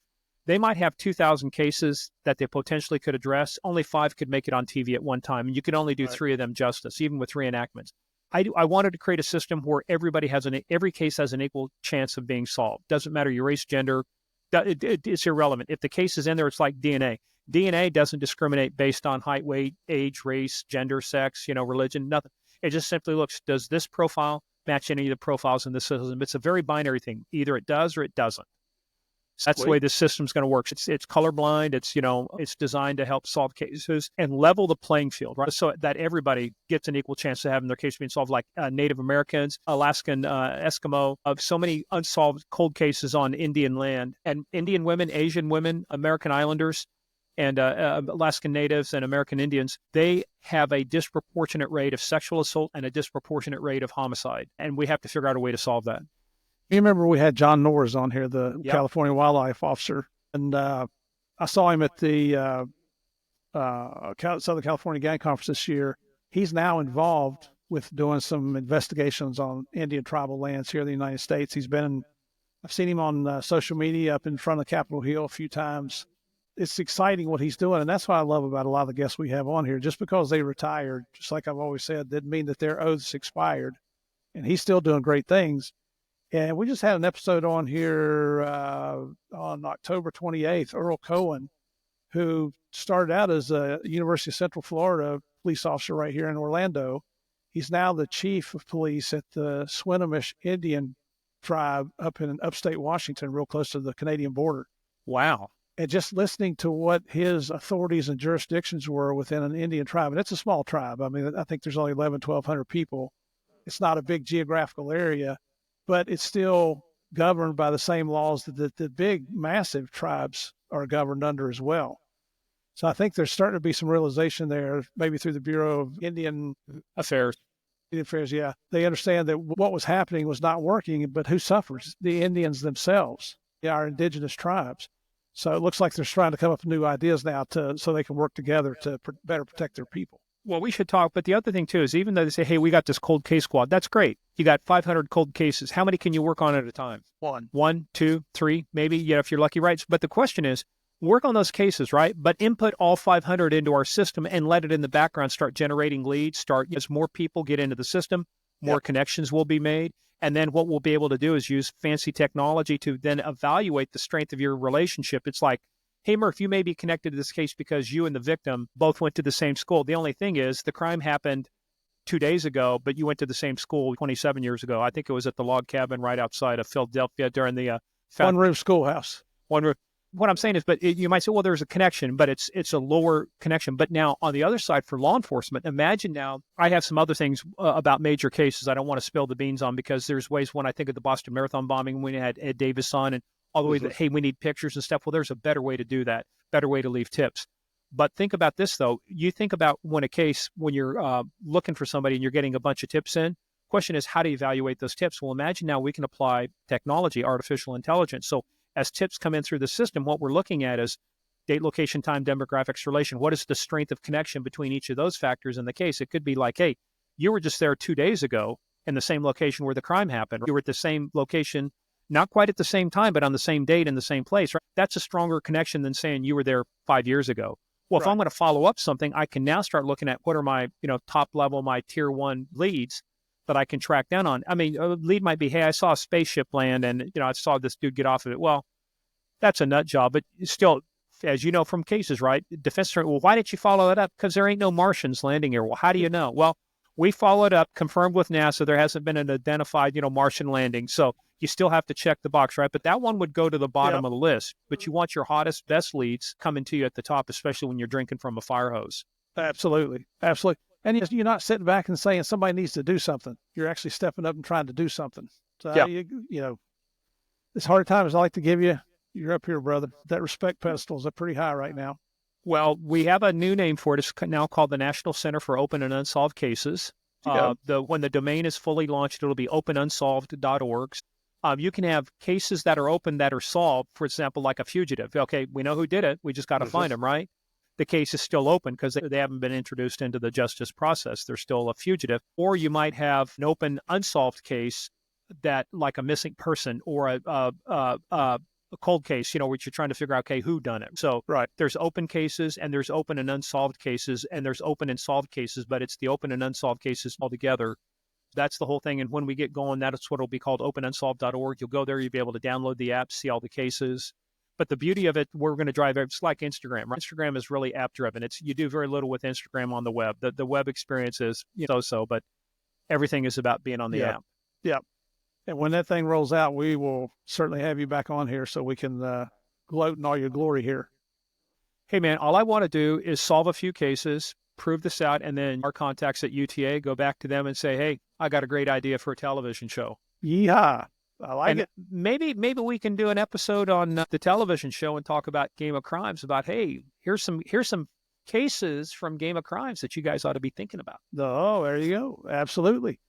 they might have 2,000 cases that they potentially could address. Only 5 could make it on TV at one time. And you can only do 3 of them justice, even with reenactments. I wanted to create a system where every case has an equal chance of being solved. Doesn't matter your race, gender, it's irrelevant. If the case is in there, it's like DNA. DNA doesn't discriminate based on height, weight, age, race, gender, sex, religion, nothing. It just simply looks, does this profile match any of the profiles in the system? It's a very binary thing. Either it does or it doesn't. So that's the way the system's going to work. It's colorblind. It's designed to help solve cases and level the playing field, right? So that everybody gets an equal chance of having their case being solved, like Native Americans, Alaskan Eskimo, of so many unsolved cold cases on Indian land, and Indian women, Asian women, American Islanders, and Alaskan Natives and American Indians, they have a disproportionate rate of sexual assault and a disproportionate rate of homicide. And we have to figure out a way to solve that. You remember we had John Norris on here, the California wildlife officer, and I saw him at the Southern California Gang Conference this year. He's now involved with doing some investigations on Indian tribal lands here in the United States. I've seen him on social media up in front of Capitol Hill a few times. It's exciting what he's doing, and that's what I love about a lot of the guests we have on here. Just because they retired, just like I've always said, didn't mean that their oaths expired, and he's still doing great things. And we just had an episode on here on October 28th, Earl Cohen, who started out as a University of Central Florida police officer right here in Orlando. He's now the chief of police at the Swinomish Indian tribe up in upstate Washington, real close to the Canadian border. Wow. And just listening to what his authorities and jurisdictions were within an Indian tribe, and it's a small tribe. I mean, I think there's only 1,100 people. It's not a big geographical area, but it's still governed by the same laws that the big, massive tribes are governed under as well. So I think there's starting to be some realization there, maybe through the Bureau of Indian Affairs. Yeah. They understand that what was happening was not working, but who suffers? The Indians themselves, our indigenous tribes. So it looks like they're trying to come up with new ideas now so they can work together to better protect their people. Well, we should talk. But the other thing, too, is even though they say, hey, we got this cold case squad, that's great. You got 500 cold cases. How many can you work on at a time? 1, 2, 3, maybe, if you're lucky, right? But the question is, work on those cases, right? But input all 500 into our system and let it in the background start generating leads. As more people get into the system, more connections will be made. And then what we'll be able to do is use fancy technology to then evaluate the strength of your relationship. It's like, hey, Murph, you may be connected to this case because you and the victim both went to the same school. The only thing is the crime happened 2 days ago, but you went to the same school 27 years ago. I think it was at the log cabin right outside of Philadelphia during the one-room schoolhouse. One room. what I'm saying is, but you might say, well, there's a connection, but it's a lower connection. But now on the other side for law enforcement, imagine now, I have some other things about major cases I don't want to spill the beans on, because there's ways when I think of the Boston Marathon bombing, when we had Ed Davis on, and all the way that, hey, we need pictures and stuff. Well, there's a better way to do that, better way to leave tips. But think about this, though. You think about when you're looking for somebody and you're getting a bunch of tips in. Question is, how do you evaluate those tips? Well, imagine now we can apply technology, artificial intelligence. So as tips come in through the system, what we're looking at is date, location, time, demographics, relation. What is the strength of connection between each of those factors in the case? It could be like, hey, you were just there 2 days ago in the same location where the crime happened. You were at the same location, not quite at the same time, but on the same date in the same place. Right? That's a stronger connection than saying you were there 5 years ago. Well, if I'm going to follow up something, I can now start looking at what are my, top level, my tier 1 leads that I can track down on. I mean, a lead might be, hey, I saw a spaceship land and, I saw this dude get off of it. Well, that's a nut job, but still, as you know from cases, right? Defense attorney, well, why didn't you follow that up? Because there ain't no Martians landing here. Well, how do you know? Well, we followed up, confirmed with NASA, there hasn't been an identified, Martian landing. So you still have to check the box, right? But that one would go to the bottom of the list. But you want your hottest, best leads coming to you at the top, especially when you're drinking from a fire hose. Absolutely. Absolutely. And you're not sitting back and saying somebody needs to do something. You're actually stepping up and trying to do something. So, as hard times I like to give you, you're up here, brother. That respect pedestal is up pretty high right now. Well, we have a new name for it. It's now called the National Center for Open and Unsolved Cases. When the domain is fully launched, it'll be openunsolved.org. You can have cases that are open that are solved, for example, like a fugitive. Okay, we know who did it. We just got to find them, right? The case is still open because they haven't been introduced into the justice process. They're still a fugitive. Or you might have an open unsolved case that, like a missing person or a cold case, which you're trying to figure out, okay, who done it. So there's open cases and there's open and unsolved cases and there's open and solved cases, but it's the open and unsolved cases all together. That's the whole thing. And when we get going, that's what it'll be called, openunsolved.org. You'll go there, you'll be able to download the app, see all the cases. But the beauty of it, we're going to drive, it's like Instagram. Right? Instagram is really app driven. You do very little with Instagram on the web. The web experience is so, but everything is about being on the app. Yeah. And when that thing rolls out, we will certainly have you back on here so we can gloat in all your glory here. Hey, man, all I want to do is solve a few cases, prove this out, and then our contacts at UTA, go back to them and say, hey, I got a great idea for a television show. Yeehaw. I like it. Maybe we can do an episode on the television show and talk about Game of Crimes, about, hey, here's some cases from Game of Crimes that you guys ought to be thinking about. Oh, there you go. Absolutely.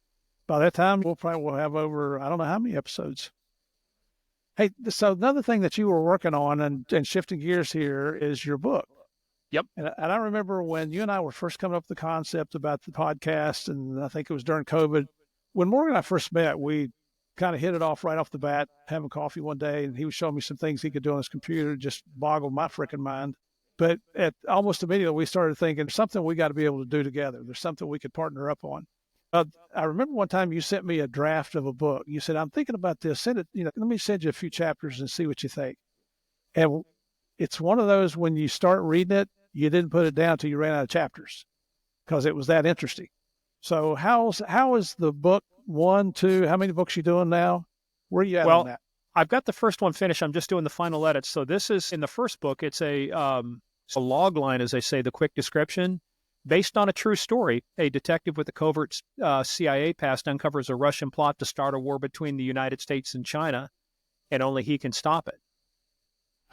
By that time, we'll have over, I don't know how many episodes. Hey, so another thing that you were working on and shifting gears here is your book. Yep. And I remember when you and I were first coming up with the concept about the podcast, and I think it was during COVID. When Morgan and I first met, we kind of hit it off right off the bat, having coffee one day, and he was showing me some things he could do on his computer, just boggled my freaking mind. But almost immediately, we started thinking, there's something we got to be able to do together. There's something we could partner up on. I remember one time you sent me a draft of a book. You said, I'm thinking about this. Send it, let me send you a few chapters and see what you think. And it's one of those, when you start reading it, you didn't put it down till you ran out of chapters because it was that interesting. So how is the book 1, 2, how many books you doing now? Where are you at on that? I've got the first one finished. I'm just doing the final edits. So this is, in the first book, it's a log line, as they say, the quick description. Based on a true story, a detective with a covert CIA past uncovers a Russian plot to start a war between the United States and China, and only he can stop it.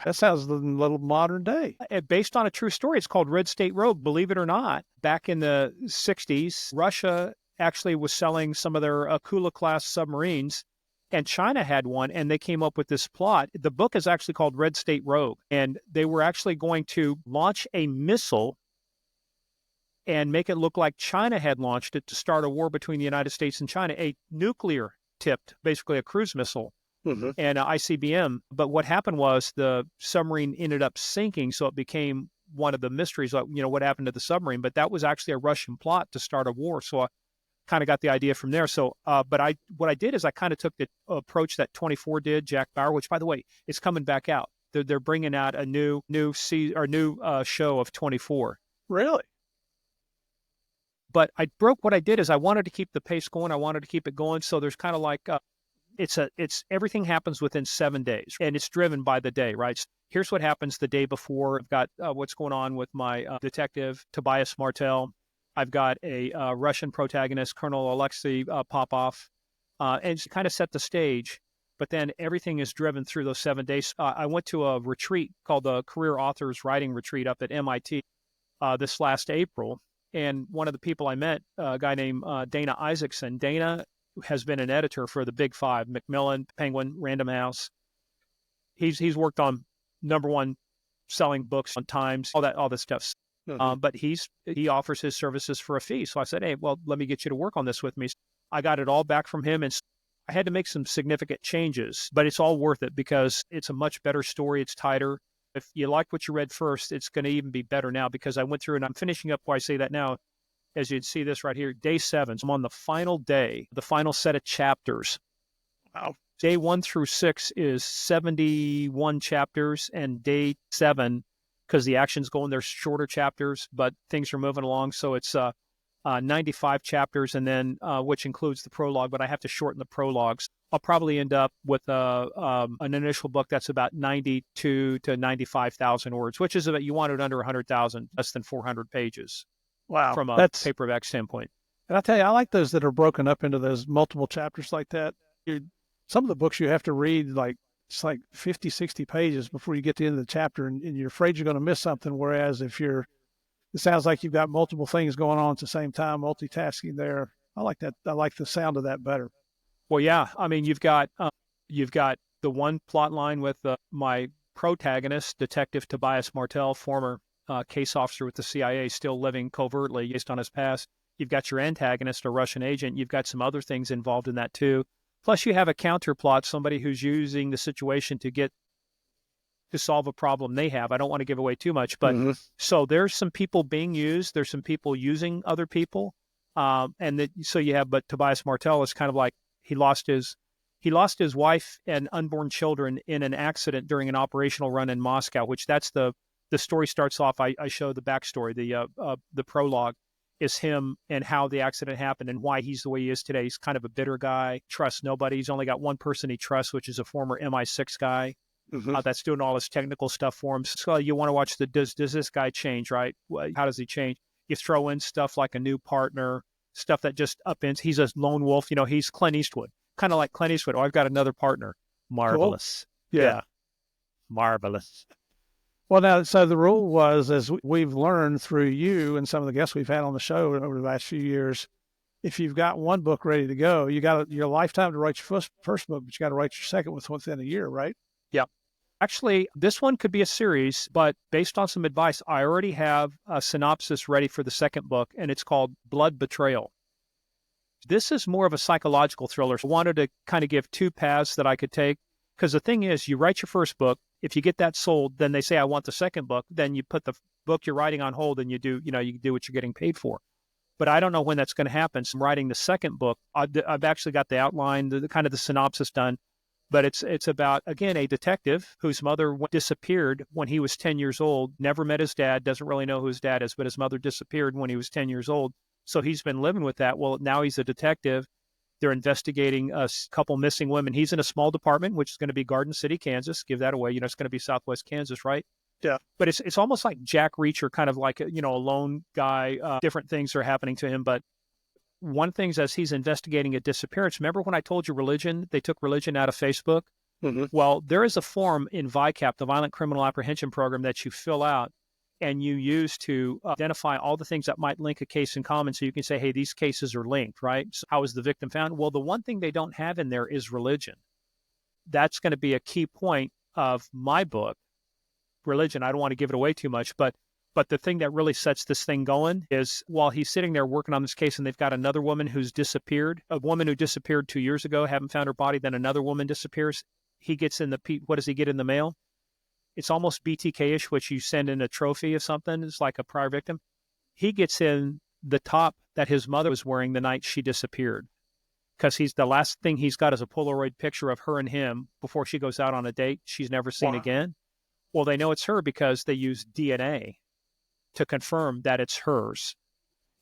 That sounds a little modern day. Based on a true story, it's called Red State Road. Believe it or not, back in the 60s, Russia actually was selling some of their Akula-class submarines, and China had one, and they came up with this plot. The book is actually called Red State Rogue, and they were actually going to launch a missile and make it look like China had launched it to start a war between the United States and China, a nuclear-tipped, basically a cruise missile, and ICBM. But what happened was the submarine ended up sinking, so it became one of the mysteries, what happened to the submarine. But that was actually a Russian plot to start a war, so I kind of got the idea from there. So, but what I did is I kind of took the approach that 24 did, Jack Bauer, which, by the way, is coming back out. They're bringing out a new show of 24. Really? But what I did is I wanted to keep the pace going. I wanted to keep it going. So there's kind of like, it's everything happens within 7 days, and it's driven by the day, right? So here's what happens the day before. I've got what's going on with my detective, Tobias Martel. I've got a Russian protagonist, Colonel Alexei Popov, and it's kind of set the stage. But then everything is driven through those 7 days. I went to a retreat called the Career Authors Writing Retreat up at MIT this last April. And one of the people I met, a guy named Dana Isaacson. Dana has been an editor for the Big Five, Macmillan, Penguin, Random House. He's worked on #1 selling books on Times, all this stuff. But he offers his services for a fee. So I said, hey, well, let me get you to work on this with me. I got it all back from him, and I had to make some significant changes, but it's all worth it because it's a much better story. It's tighter. If you like what you read first, it's going to even be better now because I went through and I'm finishing up where I say that now. As you'd see this right here, day 7. So I'm on the final day, the final set of chapters. Wow. Day 1 through 6 is 71 chapters, and day 7, because the action's going, there's shorter chapters, but things are moving along. So it's 95 chapters, and then which includes the prologue, but I have to shorten the prologues. I'll probably end up with an initial book that's about 92 to 95,000 words, which is about, you want it under 100,000, less than 400 pages. Wow. From a paperback standpoint. And I tell you, I like those that are broken up into those multiple chapters like that. Some of the books you have to read, it's like 50, 60 pages before you get to the end of the chapter, and you're afraid you're going to miss something. Whereas if it sounds like you've got multiple things going on at the same time, multitasking there. I like that. I like the sound of that better. Well, yeah. I mean, you've got the one plot line with my protagonist, Detective Tobias Martel, former case officer with the CIA, still living covertly based on his past. You've got your antagonist, a Russian agent. You've got some other things involved in that too. Plus, you have a counterplot, somebody who's using the situation to solve a problem they have. I don't want to give away too much, but so there's some people being used. There's some people using other people, so you have. But Tobias Martel is kind of like he lost his wife and unborn children in an accident during an operational run in Moscow. Which that's the story starts off. I show the backstory. The prologue is him and how the accident happened and why he's the way he is today. He's kind of a bitter guy, trusts nobody. He's only got one person he trusts, which is a former MI6 guy that's doing all his technical stuff for him. So you want to watch does this guy change, right? How does he change? You throw in stuff like a new partner, stuff that just upends. He's a lone wolf. He's Clint Eastwood, kind of like Clint Eastwood. Oh, I've got another partner. Marvelous. Cool. Yeah. Marvelous. Well, now, so the rule was, as we've learned through you and some of the guests we've had on the show over the last few years, if you've got one book ready to go, you got your lifetime to write your first book, but you got to write your second within a year, right? Yeah. Actually, this one could be a series, but based on some advice, I already have a synopsis ready for the second book, and it's called Blood Betrayal. This is more of a psychological thriller. So I wanted to kind of give two paths that I could take, because the thing is, you write your first book. If you get that sold, then they say, I want the second book. Then you put the book you're writing on hold and you do what you're getting paid for. But I don't know when that's going to happen. So I'm writing the second book. I've actually got the outline, the kind of the synopsis done. But it's about, again, a detective whose mother disappeared when he was 10 years old, never met his dad, doesn't really know who his dad is, but his mother disappeared when he was 10 years old. So he's been living with that. Well, now he's a detective. They're investigating a couple missing women. He's in a small department, which is going to be Garden City, Kansas. Give that away. It's going to be Southwest Kansas, right? Yeah. But it's almost like Jack Reacher, kind of like, a lone guy. Different things are happening to him. But one thing is, as he's investigating a disappearance, remember when I told you religion? They took religion out of Facebook? Well, there is a form in VICAP, the Violent Criminal Apprehension Program, that you fill out and you use to identify all the things that might link a case in common. So you can say, hey, these cases are linked, right? So how is the victim found? Well, the one thing they don't have in there is religion. That's going to be a key point of my book, Religion. I don't want to give it away too much, but the thing that really sets this thing going is while he's sitting there working on this case and they've got another woman who's disappeared, a woman who disappeared 2 years ago, haven't found her body, then another woman disappears. He gets what does he get in the mail? It's almost BTK-ish, which you send in a trophy or something. It's like a prior victim. He gets in the top that his mother was wearing the night she disappeared, because the last thing he's got is a Polaroid picture of her and him before she goes out on a date she's never seen again. Well, they know it's her because they use DNA to confirm that it's hers.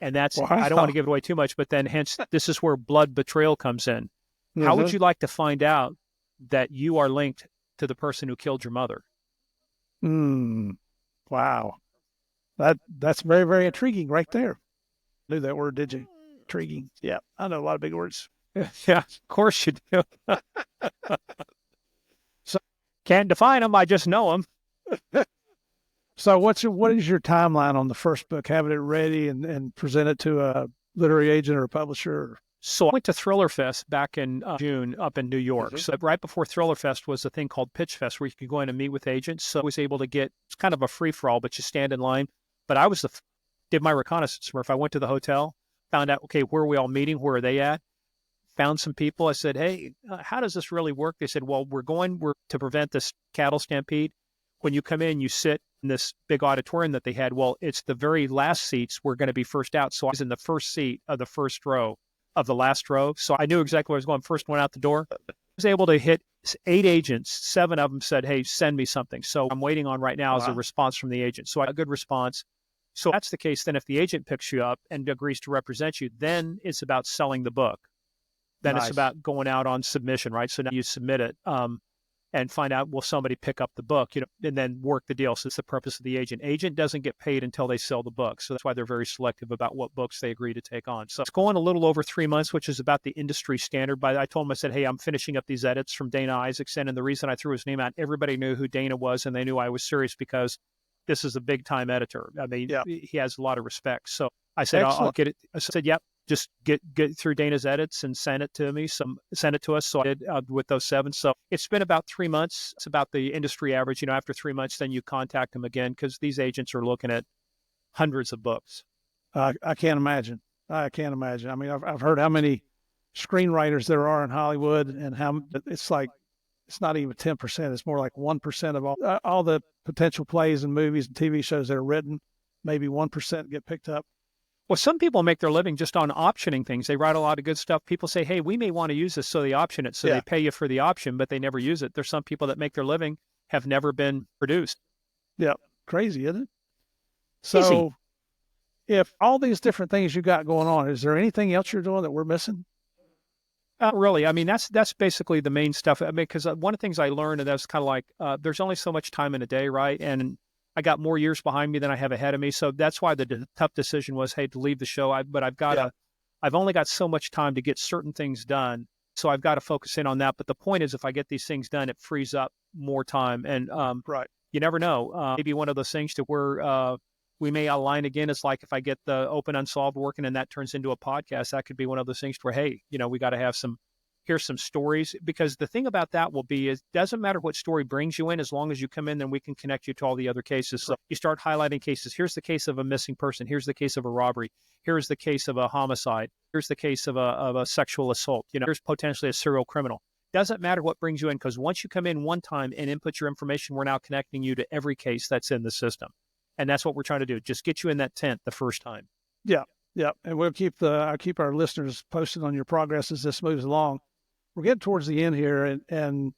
And that's, I don't want to give it away too much, but then hence this is where blood betrayal comes in. How would you like to find out that you are linked to the person who killed your mother? Wow. That's very, very intriguing right there. Knew that word, did you? Intriguing. Yeah, I know a lot of big words. Yeah, of course you do. So can't define them. I just know them. So what is your timeline on the first book? Having it ready and present it to a literary agent or a publisher? So I went to Thriller Fest back in June up in New York. So right before Thriller Fest was a thing called Pitch Fest where you could go in and meet with agents. So I was able to it's kind of a free-for-all, but you stand in line. But I did my reconnaissance, Murph. I went to the hotel, found out, okay, where are we all meeting? Where are they at? Found some people. I said, hey, how does this really work? They said, well, we're to prevent this cattle stampede. When you come in, you sit in this big auditorium that they had. Well, it's the very last seats. We're going to be first out. So I was in the first seat of the first row of the last row. So I knew exactly where I was going. First one out the door. I was able to hit 8 agents. 7 of them said, hey, send me something. So I'm waiting on right now is a response from the agent. So I got a good response. So if that's the case, then if the agent picks you up and agrees to represent you, then it's about selling the book. Then it's about going out on submission, right? So now you submit it and find out, will somebody pick up the book, and then work the deal. So it's the purpose of the agent. Agent doesn't get paid until they sell the book. So that's why they're very selective about what books they agree to take on. So it's going a little over 3 months, which is about the industry standard. I told him, I said, hey, I'm finishing up these edits from Dana Isaacson. And the reason I threw his name out, everybody knew who Dana was, and they knew I was serious because this is a big time editor. I mean, he has a lot of respect. So I said, I'll get it. I said, yep. Just get through Dana's edits and send it to me. Send it to us. So I did with those 7. So it's been about 3 months. It's about the industry average. After 3 months, then you contact them again because these agents are looking at hundreds of books. I can't imagine. I mean, I've heard how many screenwriters there are in Hollywood, and how it's like it's not even 10%. It's more like 1% of all the potential plays and movies and TV shows that are written. Maybe 1% get picked up. Well, some people make their living just on optioning things. They write a lot of good stuff. People say, hey, we may want to use this, so they option it. So they pay you for the option, but they never use it. There's some people that make their living have never been produced. Yeah, crazy, isn't it? So if all these different things you got going on, is there anything else you're doing that we're missing? Really. I mean, that's basically the main stuff. I mean, because one of the things I learned, and that's kind of like, there's only so much time in a day, right? And I got more years behind me than I have ahead of me. So that's why the tough decision was, hey, to leave the show. But I've only got so much time to get certain things done. So I've got to focus in on that. But the point is, if I get these things done, it frees up more time. And you never know. Maybe one of those things to where we may align again. It's like if I get the Open Unsolved working and that turns into a podcast, that could be one of those things where, hey, we got to have here's some stories, because the thing about that will be, it doesn't matter what story brings you in, as long as you come in, then we can connect you to all the other cases. So you start highlighting cases. Here's the case of a missing person. Here's the case of a robbery. Here's the case of a homicide. Here's the case of a sexual assault. Here's potentially a serial criminal. Doesn't matter what brings you in, because once you come in one time and input your information, we're now connecting you to every case that's in the system. And that's what we're trying to do. Just get you in that tent the first time. Yeah. And we'll keep our listeners posted on your progress as this moves along. We're getting towards the end here, and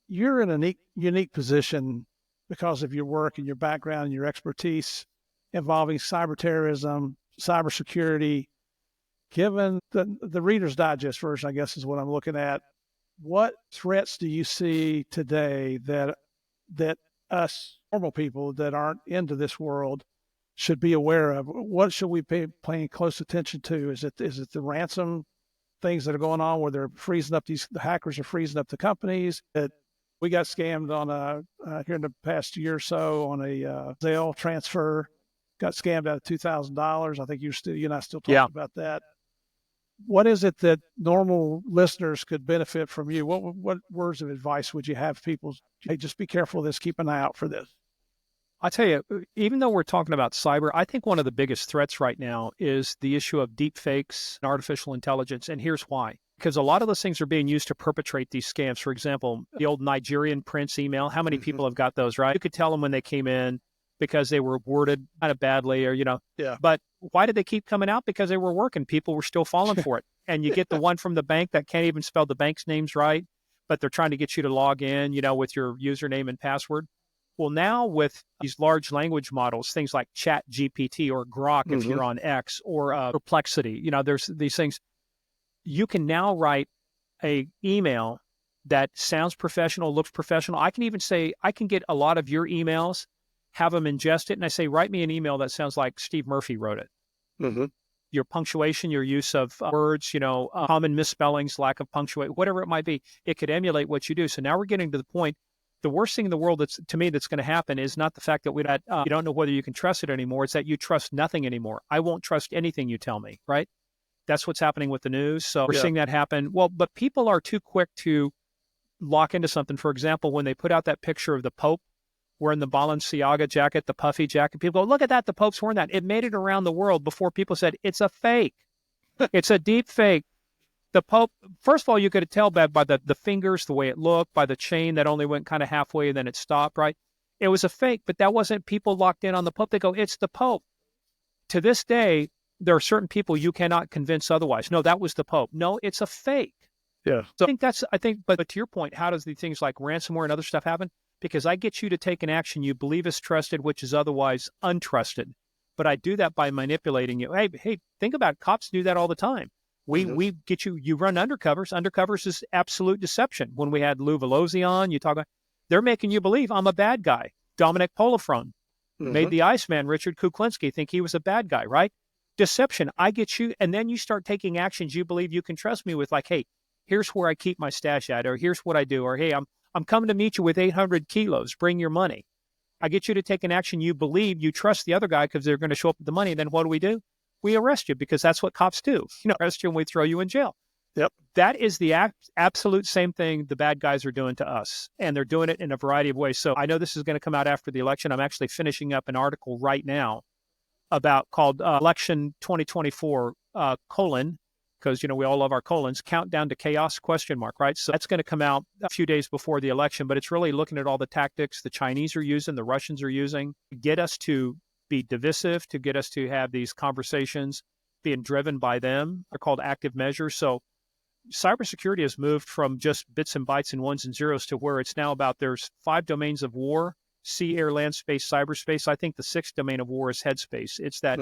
you're in a unique position because of your work and your background and your expertise involving cyber terrorism, cybersecurity. Given the Reader's Digest version, I guess is what I'm looking at, what threats do you see today that us normal people that aren't into this world should be aware of? What should we be paying close attention to? Is it the ransom things that are going on where they're freezing up the hackers are freezing up the companies? That we got scammed on here in the past year or so on a Zelle transfer, got scammed out of $2,000. I think you and I still talking about that. What is it that normal listeners could benefit from you? What words of advice would you have people? Hey, just be careful of this. Keep an eye out for this. I tell you, even though we're talking about cyber, I think one of the biggest threats right now is the issue of deep fakes and artificial intelligence. And here's why. Because a lot of those things are being used to perpetrate these scams. For example, the old Nigerian prince email, how many people have got those, right? You could tell them when they came in because they were worded kind of badly or, But why did they keep coming out? Because they were working. People were still falling for it. And you get the one from the bank that can't even spell the bank's names right, but they're trying to get you to log in, with your username and password. Well, now with these large language models, things like Chat GPT or Grok, if you're on X, or Perplexity, there's these things. You can now write a email that sounds professional, looks professional. I can even say, I can get a lot of your emails, have them ingest it, and I say, write me an email that sounds like Steve Murphy wrote it. Mm-hmm. Your punctuation, your use of words, common misspellings, lack of punctuation, whatever it might be, it could emulate what you do. So now we're getting to the point, the worst thing in the world that's going to happen is not the fact that you don't know whether you can trust it anymore. It's that you trust nothing anymore. I won't trust anything you tell me, right? That's what's happening with the news. So we're seeing that happen. Well, but people are too quick to lock into something. For example, when they put out that picture of the Pope wearing the Balenciaga jacket, the puffy jacket, people go, look at that, the Pope's wearing that. It made it around the world before people said, it's a fake. It's a deep fake. The Pope, first of all, you could tell by the fingers, the way it looked, by the chain that only went kind of halfway and then it stopped, right? It was a fake, but that wasn't people locked in on the Pope. They go, it's the Pope. To this day, there are certain people you cannot convince otherwise. No, that was the Pope. No, it's a fake. Yeah. So but to your point, how does the things like ransomware and other stuff happen? Because I get you to take an action you believe is trusted, which is otherwise untrusted. But I do that by manipulating you. Hey, think about it. Cops do that all the time. We get you run undercovers. Undercovers is absolute deception. When we had Lou Velosi on, they're making you believe I'm a bad guy. Dominic Polifron made the Iceman, Richard Kuklinski, think he was a bad guy, right? Deception. I get you. And then you start taking actions you believe you can trust me with, like, hey, here's where I keep my stash at, or here's what I do, or hey, I'm coming to meet you with 800 kilos. Bring your money. I get you to take an action you believe you trust the other guy because they're going to show up with the money. And then what do? We arrest you because that's what cops do. Arrest you and we throw you in jail. Yep. That is the absolute same thing the bad guys are doing to us. And they're doing it in a variety of ways. So I know this is going to come out after the election. I'm actually finishing up an article right now called Election 2024, because, we all love our colons, countdown to chaos, ? Right? So that's going to come out a few days before the election, but it's really looking at all the tactics the Chinese are using, the Russians are using to get us to be divisive, to get us to have these conversations being driven by them. They're called active measures. So cybersecurity has moved from just bits and bytes and ones and zeros to where it's now about there's 5 domains of war: sea, air, land, space, cyberspace. I think the 6th domain of war is headspace. It's that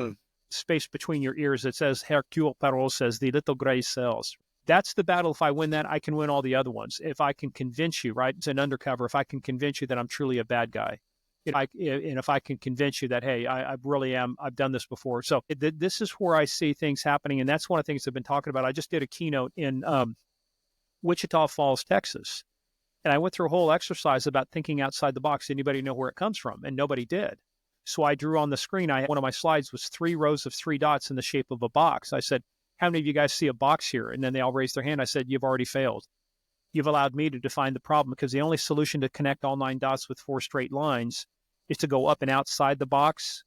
space between your ears. It says Hercule Poirot says the little gray cells. That's the battle. If I win that, I can win all the other ones. If I can convince you, right? It's an undercover. If I can convince you that I'm truly a bad guy, and if I can convince you that, hey, I really am, I've done this before. So this is where I see things happening. And that's one of the things I've been talking about. I just did a keynote in Wichita Falls, Texas. And I went through a whole exercise about thinking outside the box. Anybody know where it comes from? And nobody did. So I drew on the screen. One of my slides was 3 rows of 3 dots in the shape of a box. I said, how many of you guys see a box here? And then they all raised their hand. I said, you've already failed. You've allowed me to define the problem, because the only solution to connect all 9 dots with 4 straight lines is to go up and outside the box,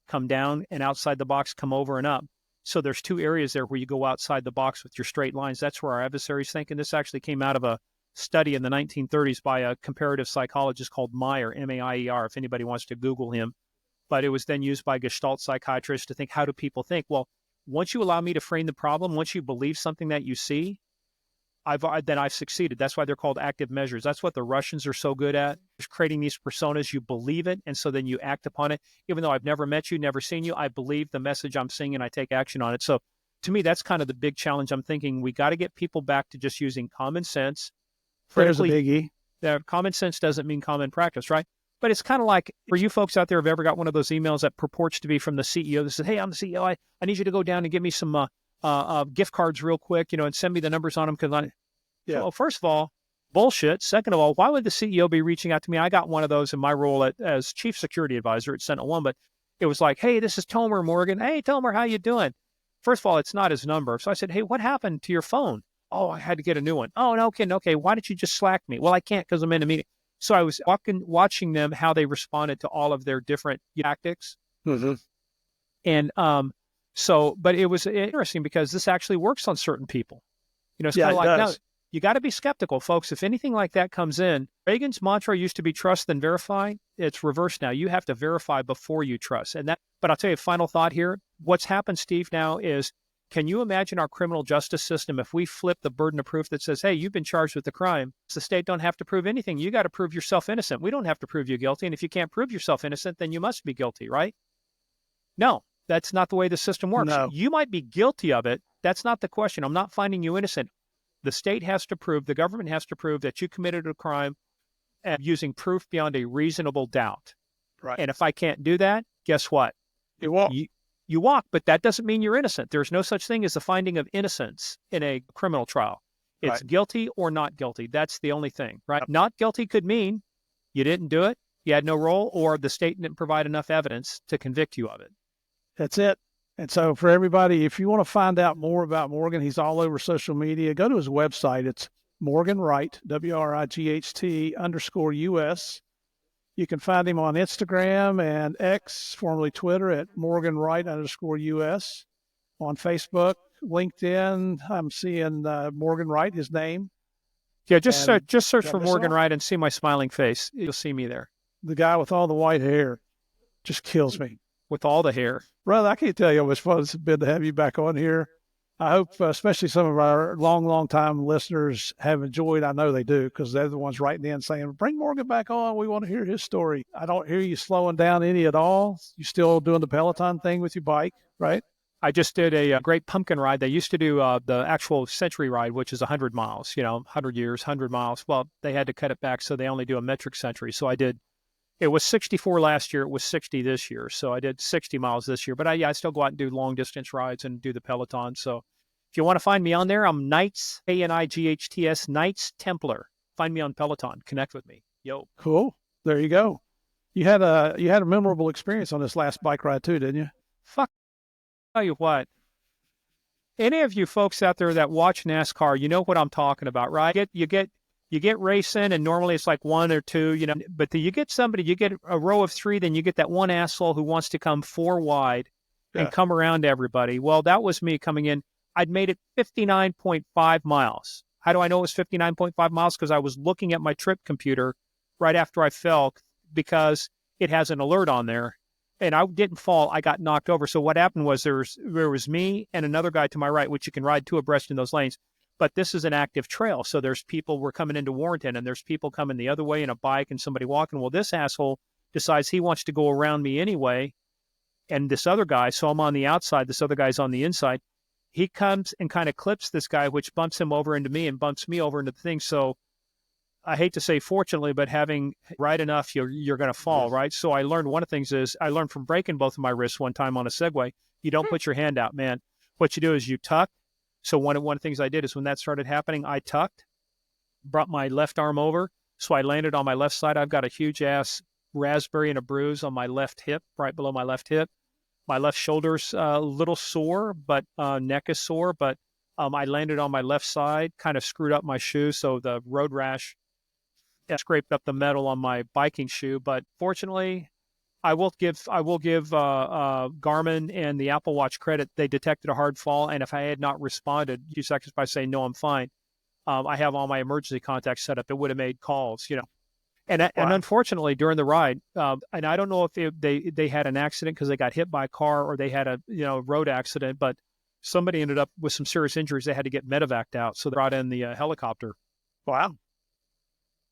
come down, and outside the box, come over and up. So there's 2 areas there where you go outside the box with your straight lines. That's where our adversaries think. And this actually came out of a study in the 1930s by a comparative psychologist called Meyer, M-A-I-E-R, if anybody wants to Google him. But it was then used by Gestalt psychiatrists to think, how do people think? Well, once you allow me to frame the problem, once you believe something that you see, then I've succeeded. That's why they're called active measures. That's what the Russians are so good at, is creating these personas. You believe it, and so then you act upon it. Even though I've never met you, never seen you, I believe the message I'm seeing and I take action on it. So to me, that's kind of the big challenge. I'm thinking we got to get people back to just using common sense. There's a biggie. Common sense doesn't mean common practice, right? But it's kind of like, for you folks out there who've ever got one of those emails that purports to be from the CEO that says, hey, I'm the CEO. I need you to go down and give me some gift cards real quick, and send me the numbers on them. Well, first of all, bullshit. Second of all, why would the CEO be reaching out to me? I got one of those in my role as chief security advisor at Sentinel One, but it was like, hey, this is Tomer Morgan. Hey, Tomer, how you doing? First of all, it's not his number. So I said, hey, what happened to your phone? Oh, I had to get a new one. Oh, no, okay. Why didn't you just Slack me? Well, I can't because I'm in a meeting. So I was watching them, how they responded to all of their different tactics. Mm-hmm. And but it was interesting because this actually works on certain people. It's kind of like, no, you got to be skeptical, folks. If anything like that comes in, Reagan's mantra used to be trust then verify. It's reversed now. You have to verify before you trust. But I'll tell you a final thought here. What's happened, Steve, now is, can you imagine our criminal justice system if we flip the burden of proof that says, hey, you've been charged with the crime. The state don't have to prove anything. You got to prove yourself innocent. We don't have to prove you guilty. And if you can't prove yourself innocent, then you must be guilty, right? No, that's not the way the system works. No. You might be guilty of it. That's not the question. I'm not finding you innocent. The state has to prove, the government has to prove that you committed a crime using proof beyond a reasonable doubt. Right. And if I can't do that, guess what? You walk. You walk, but that doesn't mean you're innocent. There's no such thing as the finding of innocence in a criminal trial. It's guilty or not guilty. That's the only thing, right? Yep. Not guilty could mean you didn't do it, you had no role, or the state didn't provide enough evidence to convict you of it. That's it. And so for everybody, if you want to find out more about Morgan, he's all over social media. Go to his website. It's Morgan Wright, WRIGHT_US. You can find him on Instagram and X, formerly Twitter, at Morgan Wright_US. On Facebook, LinkedIn, I'm seeing Morgan Wright, his name. Yeah, just search for Morgan Wright and see my smiling face. You'll see me there. The guy with all the white hair just kills me. With all the hair. Brother, I can't tell you how much fun it's been to have you back on here. I hope especially some of our long time listeners have enjoyed. I know they do, because they're the ones writing in saying, bring Morgan back on. We want to hear his story. I don't hear you slowing down any at all. You still doing the Peloton thing with your bike, right? I just did a great pumpkin ride. They used to do the actual century ride, which is 100 miles, 100 years, 100 miles. Well, they had to cut it back, so they only do a metric century. So it was 64 last year. It was 60 this year. So I did 60 miles this year. But I still go out and do long distance rides and do the Peloton. So if you want to find me on there, I'm Knights, Knights, Knights Templar. Find me on Peloton. Connect with me. Yo. Cool. There you go. You had a memorable experience on this last bike ride too, didn't you? Fuck. Tell you what. Any of you folks out there that watch NASCAR, you know what I'm talking about, right? You get racing, and normally it's like one or two, but you get a row of three, then you get that one asshole who wants to come four wide and come around everybody. Well, that was me coming in. I'd made it 59.5 miles. How do I know it was 59.5 miles? Because I was looking at my trip computer right after I fell, because it has an alert on there. And I didn't fall. I got knocked over. So what happened was there was me and another guy to my right, which you can ride two abreast in those lanes. But this is an active trail. So there's people, we're coming into Warrenton, and there's people coming the other way in a bike and somebody walking. Well, this asshole decides he wants to go around me anyway. And this other guy, so I'm on the outside, this other guy's on the inside. He comes and kind of clips this guy, which bumps him over into me and bumps me over into the thing. So I hate to say fortunately, but having right enough, you're going to fall, right? So I learned one of the things is I learned from breaking both of my wrists one time on a Segway. You don't put your hand out, man. What you do is you tuck. So one of the things I did is when that started happening, I tucked, brought my left arm over. So I landed on my left side. I've got a huge ass raspberry and a bruise on my left hip, right below my left hip. My left shoulder's a little sore, but neck is sore. But I landed on my left side, kind of screwed up my shoe. So the road rash scraped up the metal on my biking shoe. But fortunately, I will give Garmin and the Apple Watch credit. They detected a hard fall, and if I had not responded a few seconds by saying no, I'm fine, I have all my emergency contacts set up. It would have made calls, And unfortunately, during the ride, and I don't know if they had an accident because they got hit by a car or they had a road accident, but somebody ended up with some serious injuries. They had to get medevaced out, so they brought in the helicopter. Wow.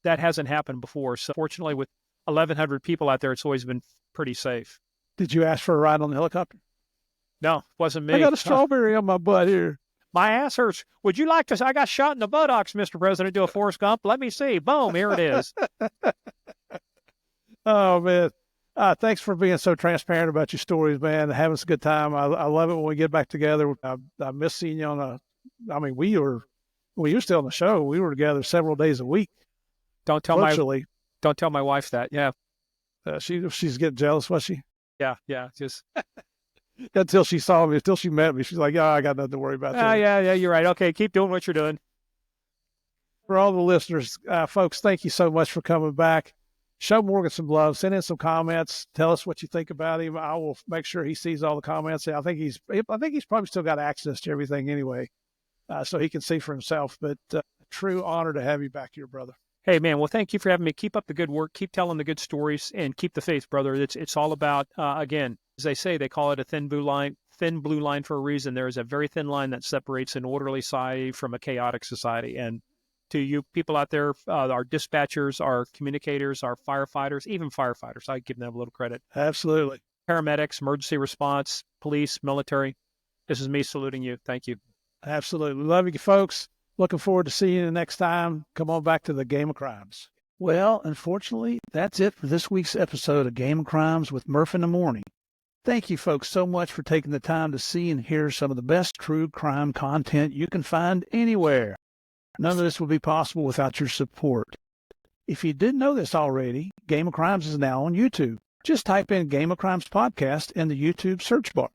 That hasn't happened before. So fortunately, with 1,100 people out there, it's always been pretty safe. Did you ask for a ride on the helicopter? No, wasn't me. I got a strawberry on my butt here. My ass hurts. Would you like to? I got shot in the buttocks, Mr. President. Do a Forrest Gump. Let me see. Boom. Here it is. Oh, man. Thanks for being so transparent about your stories, man. Having us a good time. I love it when we get back together. I miss seeing you when you were still on the show. We were together several days a week. Don't tell my wife that. Yeah. She's getting jealous, was she? Yeah. Just until she saw me, until she met me, she's like, "Yeah, I got nothing to worry about." Yeah, you're right. Okay, keep doing what you're doing. For all the listeners, folks, thank you so much for coming back. Show Morgan some love. Send in some comments. Tell us what you think about him. I will make sure he sees all the comments. I think he's probably still got access to everything anyway, so he can see for himself. But true honor to have you back here, brother. Hey, man, well, thank you for having me. Keep up the good work. Keep telling the good stories, and keep the faith, brother. It's all about, again, as they say, they call it a thin blue line for a reason. There is a very thin line that separates an orderly society from a chaotic society. And to you people out there, our dispatchers, our communicators, our firefighters, even firefighters, I give them a little credit. Absolutely. Paramedics, emergency response, police, military. This is me saluting you. Thank you. Absolutely. Love you, folks. Looking forward to seeing you the next time. Come on back to the Game of Crimes. Well, unfortunately, that's it for this week's episode of Game of Crimes with Murph in the Morning. Thank you folks so much for taking the time to see and hear some of the best true crime content you can find anywhere. None of this would be possible without your support. If you didn't know this already, Game of Crimes is now on YouTube. Just type in Game of Crimes Podcast in the YouTube search bar.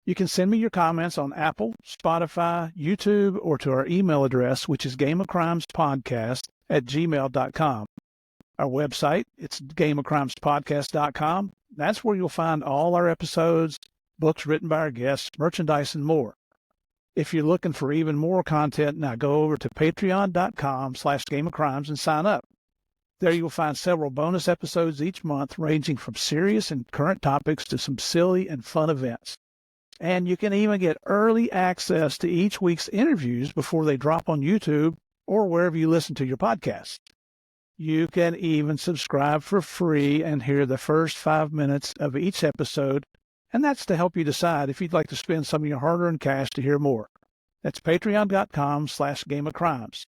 You can send me your comments on Apple, Spotify, YouTube, or to our email address, which is gameofcrimespodcast@gmail.com. Our website, it's gameofcrimespodcast.com. That's where you'll find all our episodes, books written by our guests, merchandise, and more. If you're looking for even more content, now go over to patreon.com/gameofcrimes and sign up. There you'll find several bonus episodes each month, ranging from serious and current topics to some silly and fun events. And you can even get early access to each week's interviews before they drop on YouTube or wherever you listen to your podcast. You can even subscribe for free and hear the first 5 minutes of each episode, and that's to help you decide if you'd like to spend some of your hard-earned cash to hear more. That's patreon.com/Game of Crimes.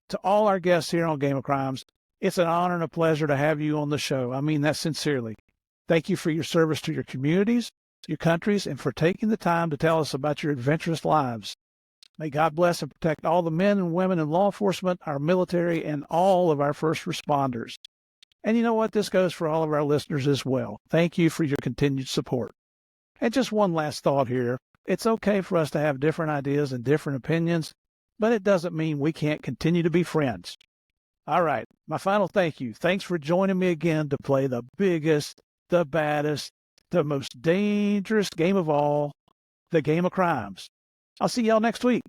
To all our guests here on Game of Crimes, it's an honor and a pleasure to have you on the show. I mean that sincerely. Thank you for your service to your communities, your countries, and for taking the time to tell us about your adventurous lives. May God bless and protect all the men and women in law enforcement, our military, and all of our first responders. And you know what? This goes for all of our listeners as well. Thank you for your continued support. And just one last thought here. It's okay for us to have different ideas and different opinions, but it doesn't mean we can't continue to be friends. All right, my final thank you. Thanks for joining me again to play the biggest, the baddest, the most dangerous game of all, the Game of Crimes. I'll see y'all next week.